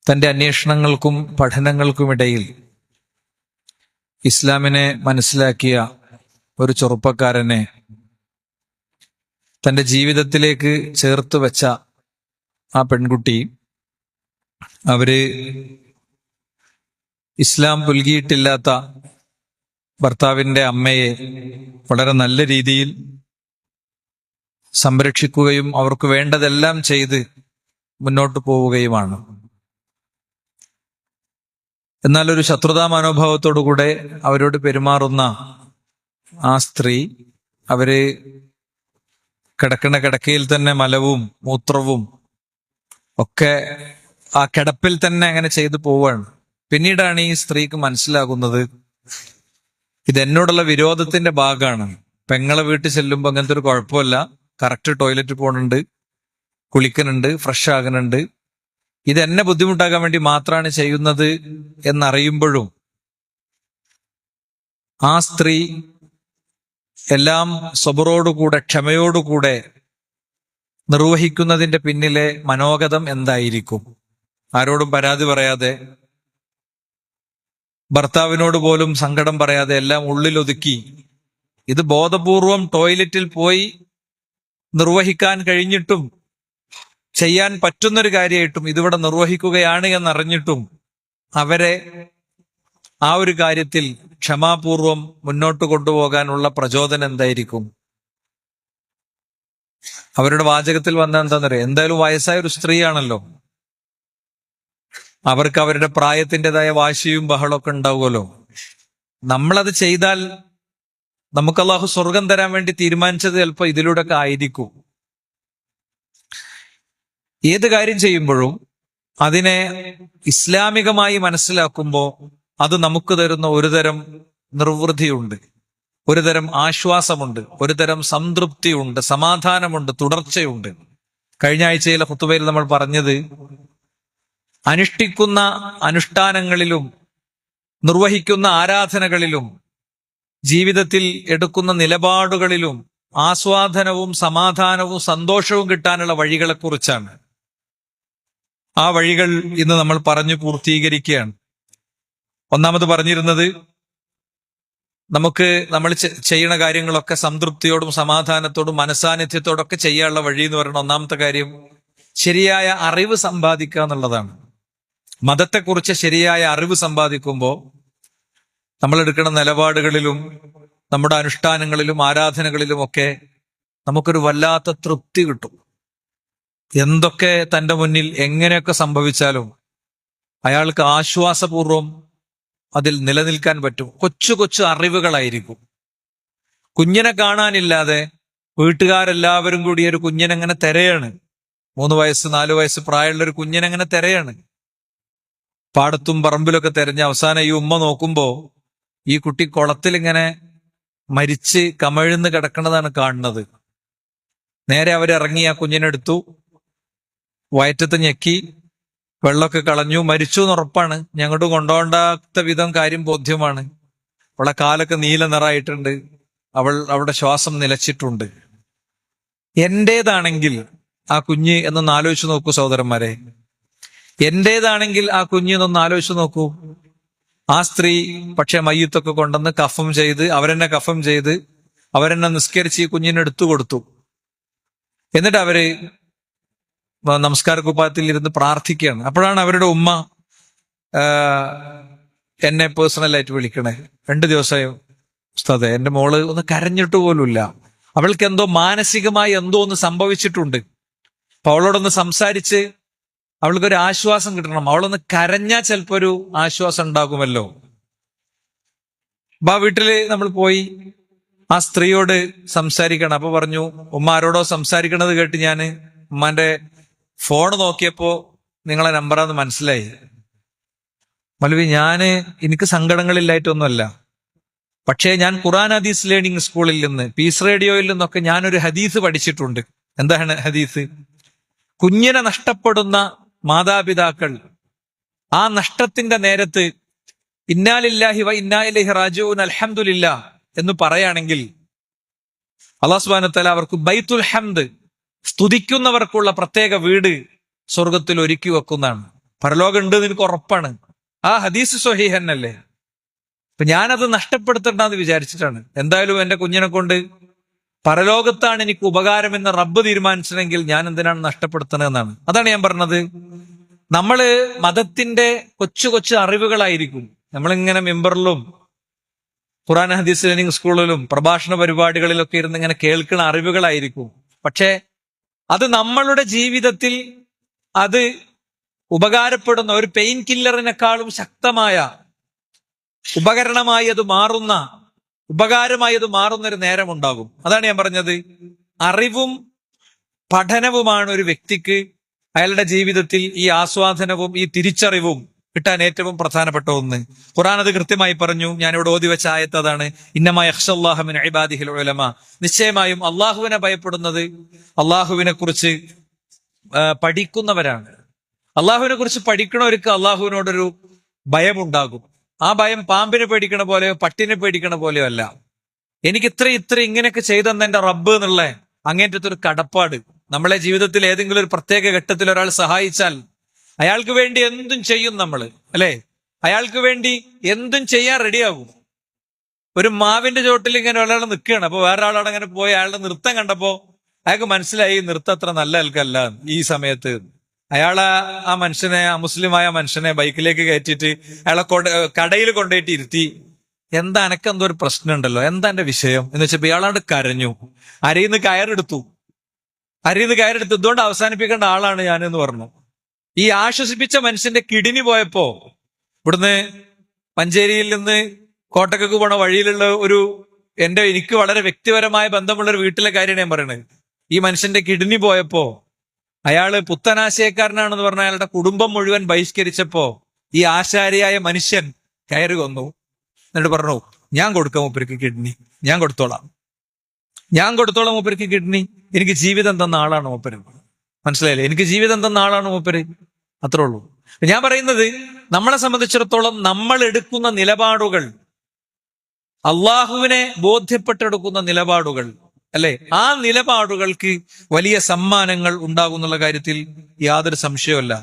തൻ്റെ അന്വേഷണങ്ങൾക്കും പഠനങ്ങൾക്കുമിടയിൽ ഇസ്ലാമിനെ മനസ്സിലാക്കിയ ഒരു ചെറുപ്പക്കാരനെ തൻ്റെ ജീവിതത്തിലേക്ക് ചേർത്ത് വെച്ച ആ പെൺകുട്ടി, അവര് ഇസ്ലാം പുൽകിയിട്ടില്ലാത്ത ഭർത്താവിൻ്റെ അമ്മയെ വളരെ നല്ല രീതിയിൽ സംരക്ഷിക്കുകയും അവർക്ക് വേണ്ടതെല്ലാം ചെയ്ത് മുന്നോട്ട് പോവുകയുമാണ്. എന്നാൽ ഒരു ശത്രുതാ മനോഭാവത്തോടുകൂടെ അവരോട് പെരുമാറുന്ന ആ സ്ത്രീ, അവര് കിടക്കുന്ന കിടക്കയിൽ തന്നെ മലവും മൂത്രവും ഒക്കെ ആ കിടപ്പിൽ തന്നെ അങ്ങനെ ചെയ്തു പോവുകയാണ്. പിന്നീടാണ് ഈ സ്ത്രീക്ക് മനസ്സിലാകുന്നത് ഇത് എന്നോടുള്ള വിരോധത്തിന്റെ ഭാഗമാണ്. പെങ്ങളെ വീട്ടിൽ ചെല്ലുമ്പോൾ അങ്ങനത്തെ ഒരു കുഴപ്പമില്ല, കറക്റ്റ് ടോയ്ലറ്റ് പോകുന്നുണ്ട്, കുളിക്കുന്നുണ്ട്, ഫ്രഷ് ആകുന്നുണ്ട്. ഇത് എന്നെ ബുദ്ധിമുട്ടാക്കാൻ വേണ്ടി മാത്രമാണ് ചെയ്യുന്നത് എന്നറിയുമ്പോഴും ആ സ്ത്രീ എല്ലാം സബറോടുകൂടെ, ക്ഷമയോടുകൂടെ നിർവഹിക്കുന്നതിന്റെ പിന്നിലെ മനോഗതം എന്തായിരിക്കും? ആരോടും പരാതി പറയാതെ, ഭർത്താവിനോട് പോലും സങ്കടം പറയാതെ എല്ലാം ഉള്ളിലൊതുക്കി, ഇത് ബോധപൂർവം ടോയ്ലറ്റിൽ പോയി നിർവഹിക്കാൻ കഴിഞ്ഞിട്ടും, ചെയ്യാൻ പറ്റുന്നൊരു കാര്യമായിട്ടും ഇതിവിടെ നിർവഹിക്കുകയാണ് എന്നറിഞ്ഞിട്ടും അവരെ ആ ഒരു കാര്യത്തിൽ ക്ഷമാപൂർവം മുന്നോട്ട് കൊണ്ടുപോകാനുള്ള പ്രചോദനം എന്തായിരിക്കും? അവരുടെ വാചകത്തിൽ വന്ന എന്താണെന്നറിയാം, എന്തായാലും വയസ്സായ ഒരു സ്ത്രീയാണല്ലോ, അവർക്ക് അവരുടെ പ്രായത്തിൻ്റെതായ വാശിയും ബഹളമൊക്കെ ഉണ്ടാവുമല്ലോ. നമ്മളത് ചെയ്താൽ നമുക്ക് അള്ളാഹു സ്വർഗം തരാൻ വേണ്ടി തീരുമാനിച്ചത് ചിലപ്പോൾ ഇതിലൂടെയൊക്കെ ആയിരിക്കും. ഏത് കാര്യം ചെയ്യുമ്പോഴും അതിനെ ഇസ്ലാമികമായി മനസ്സിലാക്കുമ്പോൾ അത് നമുക്ക് തരുന്ന ഒരുതരം നിർവൃതിയുണ്ട്, ഒരുതരം ആശ്വാസമുണ്ട്, ഒരുതരം സംതൃപ്തിയുണ്ട്, സമാധാനമുണ്ട്, തുടർച്ചയുണ്ട്. കഴിഞ്ഞ ആഴ്ചയിലെ ഖുതുബയിൽ നമ്മൾ പറഞ്ഞത്, അനുഷ്ഠിക്കുന്ന അനുഷ്ഠാനങ്ങളിലും നിർവഹിക്കുന്ന ആരാധനകളിലും ജീവിതത്തിൽ എടുക്കുന്ന നിലപാടുകളിലും ആസ്വാദനവും സമാധാനവും സന്തോഷവും കിട്ടാനുള്ള വഴികളെക്കുറിച്ചാണ്. ആ വഴികൾ ഇന്ന് നമ്മൾ പറഞ്ഞു പൂർത്തീകരിക്കുകയാണ്. ഒന്നാമത് പറഞ്ഞിരുന്നത്, നമുക്ക് നമ്മൾ ചെയ്യുന്ന കാര്യങ്ങളൊക്കെ സംതൃപ്തിയോടും സമാധാനത്തോടും മനസാന്നിധ്യത്തോടൊക്കെ ചെയ്യാനുള്ള വഴി എന്ന് പറയുന്ന ഒന്നാമത്തെ കാര്യം ശരിയായ അറിവ് സമ്പാദിക്കുക എന്നുള്ളതാണ്. മതത്തെക്കുറിച്ച് ശരിയായ അറിവ് സമ്പാദിക്കുമ്പോൾ നമ്മൾ എടുക്കുന്ന നിലപാടുകളിലും നമ്മുടെ അനുഷ്ഠാനങ്ങളിലും ആരാധനകളിലും ഒക്കെ നമുക്കൊരു വല്ലാത്ത തൃപ്തി കിട്ടും. എന്തൊക്കെ തൻ്റെ മുന്നിൽ എങ്ങനെയൊക്കെ സംഭവിച്ചാലും അയാൾക്ക് ആശ്വാസപൂർവം അതിൽ നിലനിൽക്കാൻ പറ്റും. കൊച്ചു കൊച്ചു അറിവുകളായിരിക്കും. കുഞ്ഞിനെ കാണാനില്ലാതെ വീട്ടുകാരെല്ലാവരും കൂടി ഒരു കുഞ്ഞിനെങ്ങനെ തിരയാണ്. 3 വയസ്സ് 4 വയസ്സ് പ്രായമുള്ള ഒരു കുഞ്ഞിനെങ്ങനെ തിരയാണ്. പാടത്തും പറമ്പിലൊക്കെ തിരഞ്ഞ് അവസാനം ഈ ഉമ്മ നോക്കുമ്പോ ഈ കുട്ടി കുളത്തിലിങ്ങനെ മരിച്ച് കമഴ്ന്ന് കിടക്കുന്നതാണ് കാണുന്നത്. നേരെ അവരിറങ്ങി ആ കുഞ്ഞിനെടുത്തു, വയറ്റത്ത് ഞെക്കി, വെള്ളമൊക്കെ കളഞ്ഞു, മരിച്ചു എന്നുറപ്പാണ്. ഞങ്ങോട്ട് കൊണ്ടുപോകാത്ത വിധം കാര്യം ബോധ്യമാണ്. അവളെ കാലൊക്കെ നീല നിറായിട്ടുണ്ട്, അവൾ അവിടെ ശ്വാസം നിലച്ചിട്ടുണ്ട്. എന്റേതാണെങ്കിൽ ആ കുഞ്ഞ് എന്നൊന്ന് ആലോചിച്ച് നോക്കൂ സഹോദരന്മാരെ, എന്റേതാണെങ്കിൽ ആ കുഞ്ഞ് എന്നൊന്ന് ആലോചിച്ച് നോക്കൂ. ആ സ്ത്രീ പക്ഷെ മയ്യത്തൊക്കെ കൊണ്ടുവന്ന് കഫം ചെയ്ത്, അവരെന്നെ നിസ്കരിച്ച് ഈ കുഞ്ഞിനെ എടുത്തു കൊടുത്തു. എന്നിട്ട് അവര് നമസ്കാര കുപ്പായത്തിൽ ഇരുന്ന് പ്രാർത്ഥിക്കുകയാണ്. അപ്പോഴാണ് അവരുടെ ഉമ്മ എന്നെ പേഴ്സണലായിട്ട് വിളിക്കണേ. 2 ദിവസമായി ഉസ്താദേ, എന്റെ മോള് ഒന്ന് കരഞ്ഞിട്ട് പോലുമില്ല, അവൾക്ക് എന്തോ മാനസികമായി എന്തോ ഒന്ന് സംഭവിച്ചിട്ടുണ്ട്. അപ്പൊ അവളോടൊന്ന് സംസാരിച്ച് അവൾക്കൊരു ആശ്വാസം കിട്ടണം. അവളൊന്ന് കരഞ്ഞാൽ ചിലപ്പോ ഒരു ആശ്വാസം ഉണ്ടാകുമല്ലോ. അപ്പൊ ആ വീട്ടില് നമ്മൾ പോയി ആ സ്ത്രീയോട് സംസാരിക്കണം. അപ്പൊ പറഞ്ഞു, ഉമ്മ ആരോടോ സംസാരിക്കണത് കേട്ട് ഞാൻ ഉമ്മാന്റെ ഫോൺ നോക്കിയപ്പോ നിങ്ങളെ നമ്പറാന്ന് മനസ്സിലായി. മൗലവി, എനിക്ക് സങ്കടങ്ങളില്ലായിട്ടൊന്നുമല്ല, പക്ഷേ ഞാൻ ഖുർആൻ ഹദീസ് ലേണിംഗ് സ്കൂളിൽ നിന്ന്, പീസ് റേഡിയോയിൽ നിന്നൊക്കെ ഞാനൊരു ഹദീസ് പഠിച്ചിട്ടുണ്ട്. എന്താണ് ഹദീസ്? കുഞ്ഞിനെ നഷ്ടപ്പെടുന്ന മാതാപിതാക്കൾ ആ നഷ്ടത്തിന്റെ നേരത്ത് ഇന്നാ ലില്ലാഹി വ ഇന്നാ ഇലൈഹി റാജിഊൻ അൽഹംദുലില്ലാഹ് എന്ന് പറയുകയാണെങ്കിൽ അല്ലാഹു സുബ്ഹാനഹു വ തആല അവർക്ക് ബൈത്തുൽ ഹംദ്, സ്തുതിക്കുന്നവർക്കുള്ള പ്രത്യേക വീട് സ്വർഗത്തിൽ ഒരുക്കി വെക്കുന്നതാണ്. പരലോകം ഉണ്ട് എന്ന് എനിക്ക് ഉറപ്പാണ്. ആ ഹദീസ് സ്വഹീഹന്നല്ലേ. അപ്പൊ ഞാനത് നഷ്ടപ്പെടുത്തണ്ടെന്ന് വിചാരിച്ചിട്ടാണ്. എന്തായാലും എന്റെ കുഞ്ഞിനെ കൊണ്ട് പരലോകത്താണ് എനിക്ക് ഉപകാരമെന്ന് റബ്ബ് തീരുമാനിച്ചിട്ടുണ്ടെങ്കിൽ ഞാൻ എന്തിനാണ് നഷ്ടപ്പെടുത്തണമെന്നാണ്. അതാണ് ഞാൻ പറഞ്ഞത്. നമ്മള് മതത്തിന്റെ കൊച്ചു കൊച്ചു അറിവുകളായിരിക്കും നമ്മളിങ്ങനെ മെമ്പറിലും ഖുർആൻ ഹദീസ് ലേണിംഗ് സ്കൂളിലും പ്രഭാഷണ പരിപാടികളിലൊക്കെ ഇരുന്ന് ഇങ്ങനെ കേൾക്കുന്ന അറിവുകളായിരിക്കും. പക്ഷെ അത് നമ്മളുടെ ജീവിതത്തിൽ അത് ഉപകാരപ്പെടുന്ന ഒരു പെയിൻ കില്ലറിനേക്കാളും ശക്തമായ ഉപകരണമായി അത് മാറുന്ന, ഉപകാരമായി അത് മാറുന്ന ഒരു നേരമുണ്ടാകും. അതാണ് ഞാൻ പറഞ്ഞത്. അറിവും പഠനവുമാണ് ഒരു വ്യക്തിക്ക് അയാളുടെ ജീവിതത്തിൽ ഈ ആസ്വാദനവും ഈ തിരിച്ചറിവും കിട്ടാൻ ഏറ്റവും പ്രധാനപ്പെട്ട ഒന്ന്. ഖുർആൻ അത് കൃത്യമായി പറഞ്ഞു. ഞാനിവിടെ ഓതി വെച്ച ആയത്ത് അതാണ്. ഇന്നമാ യഖ്ശല്ലാഹു മിൻ ഇബാദിഹിൽ ഉലമാ. നിശ്ചയമായും അള്ളാഹുവിനെ ഭയപ്പെടുന്നത് അള്ളാഹുവിനെ കുറിച്ച് പഠിക്കുന്നവരാണ്. അള്ളാഹുവിനെ കുറിച്ച് പഠിക്കണവർക്ക് അള്ളാഹുവിനോടൊരു ഭയമുണ്ടാകും. ആ ഭയം പാമ്പിനെ പേടിക്കണ പോലെയോ പട്ടിനെ പേടിക്കണ പോലെയോ അല്ല. എനിക്ക് ഇത്ര ഇങ്ങനെയൊക്കെ ചെയ്തെന്ന് എന്റെ റബ്ബ് എന്നുള്ള അങ്ങേറ്റത്തെ ഒരു കടപ്പാട്. നമ്മളെ ജീവിതത്തിൽ ഏതെങ്കിലും ഒരു പ്രത്യേക ഘട്ടത്തിൽ ഒരാൾ സഹായിച്ചാൽ അയാൾക്ക് വേണ്ടി എന്തും ചെയ്യും നമ്മള്, അല്ലെ? അയാൾക്ക് വേണ്ടി എന്തും ചെയ്യാൻ റെഡിയാകും. ഒരു മാവിന്റെ ചോട്ടിൽ ഇങ്ങനെ ഒരാൾ നിൽക്കുകയാണ്. അപ്പൊ വേറെ ആളോട് അങ്ങനെ പോയി അയാളുടെ നൃത്തം കണ്ടപ്പോ അയാൾക്ക് മനസ്സിലായി നൃത്തം അത്ര നല്ല ആൾക്കല്ല ഈ സമയത്ത്. അയാളെ ആ മനുഷ്യനെ, ആ മുസ്ലിമായ മനുഷ്യനെ ബൈക്കിലേക്ക് കയറ്റിയിട്ട് അയാളെ കടയിൽ കൊണ്ടുപോയിട്ട് ഇരുത്തി. എന്താ എനക്കെന്തോ ഒരു പ്രശ്നം ഉണ്ടല്ലോ, എന്താ എന്റെ വിഷയം എന്ന് വെച്ചപ്പോ ഇയാളാണ്ട് കരഞ്ഞു. അരിന്ന് കയറെടുത്തു. ഇതുകൊണ്ട് അവസാനിപ്പിക്കേണ്ട ആളാണ് ഞാനെന്ന് പറഞ്ഞു. ഈ ആശ്വസിപ്പിച്ച മനുഷ്യന്റെ കിഡ്നി പോയപ്പോ ഇവിടുന്ന് മഞ്ചേരിയിൽ നിന്ന് കോട്ടക്കക്ക് പോണ വഴിയിലുള്ള എനിക്ക് വളരെ വ്യക്തിപരമായ ബന്ധമുള്ള ഒരു വീട്ടിലെ കാര്യമാണ് ഞാൻ പറയുന്നത്. ഈ മനുഷ്യന്റെ കിഡ്നി പോയപ്പോ അയാള് പുത്തനാശയക്കാരനാണെന്ന് പറഞ്ഞ അയാളുടെ കുടുംബം മുഴുവൻ ബഹിഷ്കരിച്ചപ്പോ ഈ ആശാരിയായ മനുഷ്യൻ കയറി കൊന്നു. എന്നിട്ട് പറഞ്ഞു, ഞാൻ കൊടുക്കാം മൂപ്പർക്ക് കിഡ്നി, ഞാൻ കൊടുത്തോളാം മൂപ്പർക്ക് കിഡ്നി. എനിക്ക് ജീവിതം തന്ന ആളാണ് മൂപ്പര്. മനസ്സിലായില്ലേ? എനിക്ക് ജീവിതം തന്ന ആളാണ് മൂപ്പര്. അത്രേ ഉള്ളൂ. ഞാൻ പറയുന്നത്, നമ്മളെ സംബന്ധിച്ചിടത്തോളം നമ്മൾ എടുക്കുന്ന നിലപാടുകൾ, അള്ളാഹുവിനെ ബോധ്യപ്പെട്ടെടുക്കുന്ന നിലപാടുകൾ, അല്ലെ? ആ നിലപാടുകൾക്ക് വലിയ സമ്മാനങ്ങൾ ഉണ്ടാകുന്നുള്ള കാര്യത്തിൽ യാതൊരു സംശയമല്ല.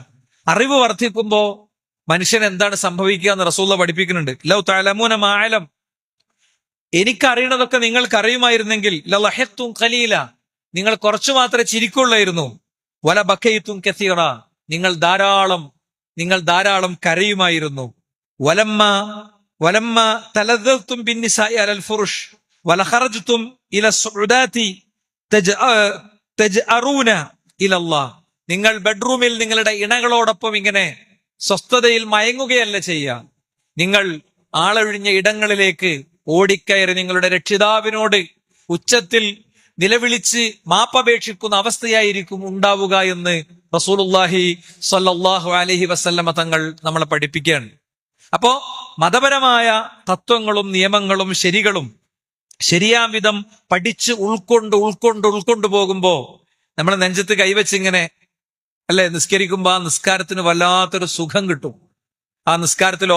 അറിവ് വർദ്ധിക്കുമ്പോ മനുഷ്യൻ എന്താണ് സംഭവിക്കുക എന്ന് റസൂലുള്ള പഠിപ്പിക്കുന്നുണ്ട്. ലൗ തഅലമൂന മാ അലം, എനിക്കറിയണതൊക്കെ നിങ്ങൾക്കറിയുമായിരുന്നെങ്കിൽ ലളഹത്തും ഖലീല, നിങ്ങൾ കുറച്ചു മാത്രമേ ചിരിക്കുള്ളായിരുന്നു. വല ബക്കൈത്തും കസീറ, നിങ്ങൾ ധാരാളം കരയുമായിരുന്നു. വലമ്മ തലദ്ദതും ബിന്നിസാഇ അലൽ ഫുറുഷ് വലഖറജ്തും ഇല സുഉദാതി തജ്അറൂന ഇലല്ലാഹ്, നിങ്ങൾ ബെഡ്റൂമിൽ നിങ്ങളുടെ ഇണകളോടൊപ്പം ഇങ്ങനെ സ്വസ്ഥതയിൽ മയങ്ങുകയല്ല ചെയ്യുക. നിങ്ങൾ ആളൊഴിഞ്ഞ ഇടങ്ങളിലേക്ക് ഓടിക്കയറി നിങ്ങളുടെ രക്ഷിതാവിനോട് ഉച്ചത്തിൽ നിലവിളിച്ച് മാപ്പപേക്ഷിക്കുന്ന അവസ്ഥയായിരിക്കും ഉണ്ടാവുക എന്ന് റസൂലുള്ളാഹി സ്വല്ലല്ലാഹു അലൈഹി വസല്ലമ തങ്ങൾ നമ്മളെ പഠിപ്പിക്കുകയാണ്. അപ്പോ മതപരമായ തത്വങ്ങളും നിയമങ്ങളും ശരികളും ശരിയാം വിധം പഠിച്ച് ഉൾക്കൊണ്ട് പോകുമ്പോ നമ്മളെ നെഞ്ചത്ത് കൈവച്ചിങ്ങനെ, അല്ലെ, നിസ്കരിക്കുമ്പോ ആ നിസ്കാരത്തിന് വല്ലാത്തൊരു സുഖം കിട്ടും. ആ നിസ്കാരത്തിൽ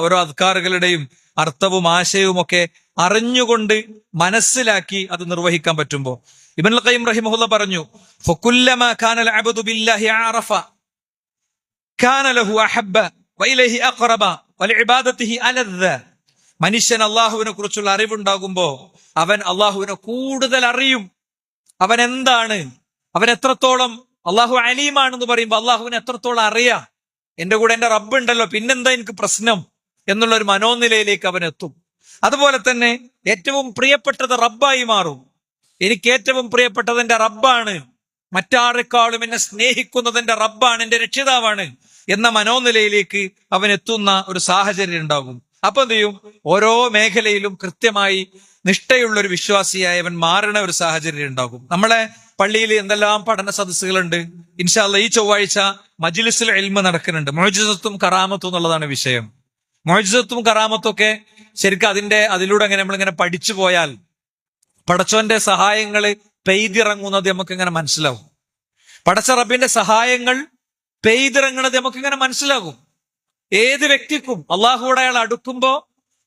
ഓരോ അദ്കാറുകളുടെയും അർത്ഥവും ആശയവും ഒക്കെ അറിഞ്ഞുകൊണ്ട് മനസ്സിലാക്കി അത് നിർവഹിക്കാൻ പറ്റുമ്പോ. ഇബ്നുൽ ഖയ്യിം റഹിമഹുല്ലാഹ് പറഞ്ഞു, ഫകുല്ലമാ കാനൽ അബ്ദു ബില്ലാഹി അറഫ കാന ലഹു അഹബ്ബ വഇലൈഹി അഖറബ വലിഇബാദതിഹി അലദ്ദ. മനുഷ്യൻ അള്ളാഹുവിനെ കുറിച്ചുള്ള അറിവുണ്ടാകുമ്പോ അവൻ അള്ളാഹുവിനെ കൂടുതൽ അറിയും. അവൻ എന്താണ്, അവൻ എത്രത്തോളം അള്ളാഹു അലീമാണെന്ന് പറയുമ്പോ അള്ളാഹുവിനെ എത്രത്തോളം അറിയാം. എന്റെ കൂടെ എന്റെ റബ്ബ് ഉണ്ടല്ലോ, പിന്നെന്താ എനിക്ക് പ്രശ്നം എന്നുള്ള ഒരു മനോനിലയിലേക്ക് അവൻ എത്തും. അതുപോലെ തന്നെ ഏറ്റവും പ്രിയപ്പെട്ടത് റബ്ബായി മാറും. എനിക്ക് ഏറ്റവും പ്രിയപ്പെട്ടത് എന്റെ റബ്ബാണ്, മറ്റാരെക്കാളും എന്നെ സ്നേഹിക്കുന്നത് എന്റെ റബ്ബാണ്, എന്റെ രക്ഷിതാവാണ് എന്ന മനോനിലയിലേക്ക് അവൻ എത്തുന്ന ഒരു സാഹചര്യം ഉണ്ടാകും. അപ്പൊ എന്ത് ചെയ്യും? ഓരോ മേഖലയിലും കൃത്യമായി നിഷ്ഠയുള്ള ഒരു വിശ്വാസിയായി അവൻ മാറുന്ന ഒരു സാഹചര്യം ഉണ്ടാകും. നമ്മളെ പള്ളിയിൽ എന്തെല്ലാം പഠന സദസ്സുകളുണ്ട്. ഇൻഷാ അല്ലാഹ് ഈ ചൊവ്വാഴ്ച മജ്ലിസുൽ ഇൽമ് നടക്കുന്നുണ്ട്. മുഅ്ജിസത്തും കറാമത്തും എന്നുള്ളതാണ് വിഷയം. മുഅ്ജിസത്തും കറാമത്തും ഒക്കെ ശരിക്കും അതിലൂടെ അങ്ങനെ നമ്മളിങ്ങനെ പഠിച്ചു പോയാൽ പടച്ചോന്റെ സഹായങ്ങൾ പെയ്തിറങ്ങുന്നത് നമുക്ക് ഇങ്ങനെ മനസ്സിലാവും. പടച്ച റബ്ബിന്റെ സഹായങ്ങൾ പെയ്തിറങ്ങുന്നത് നമുക്ക് ഇങ്ങനെ മനസ്സിലാകും. ഏത് വ്യക്തിക്കും അള്ളാഹുവോട് അയാൾ അടുക്കുമ്പോ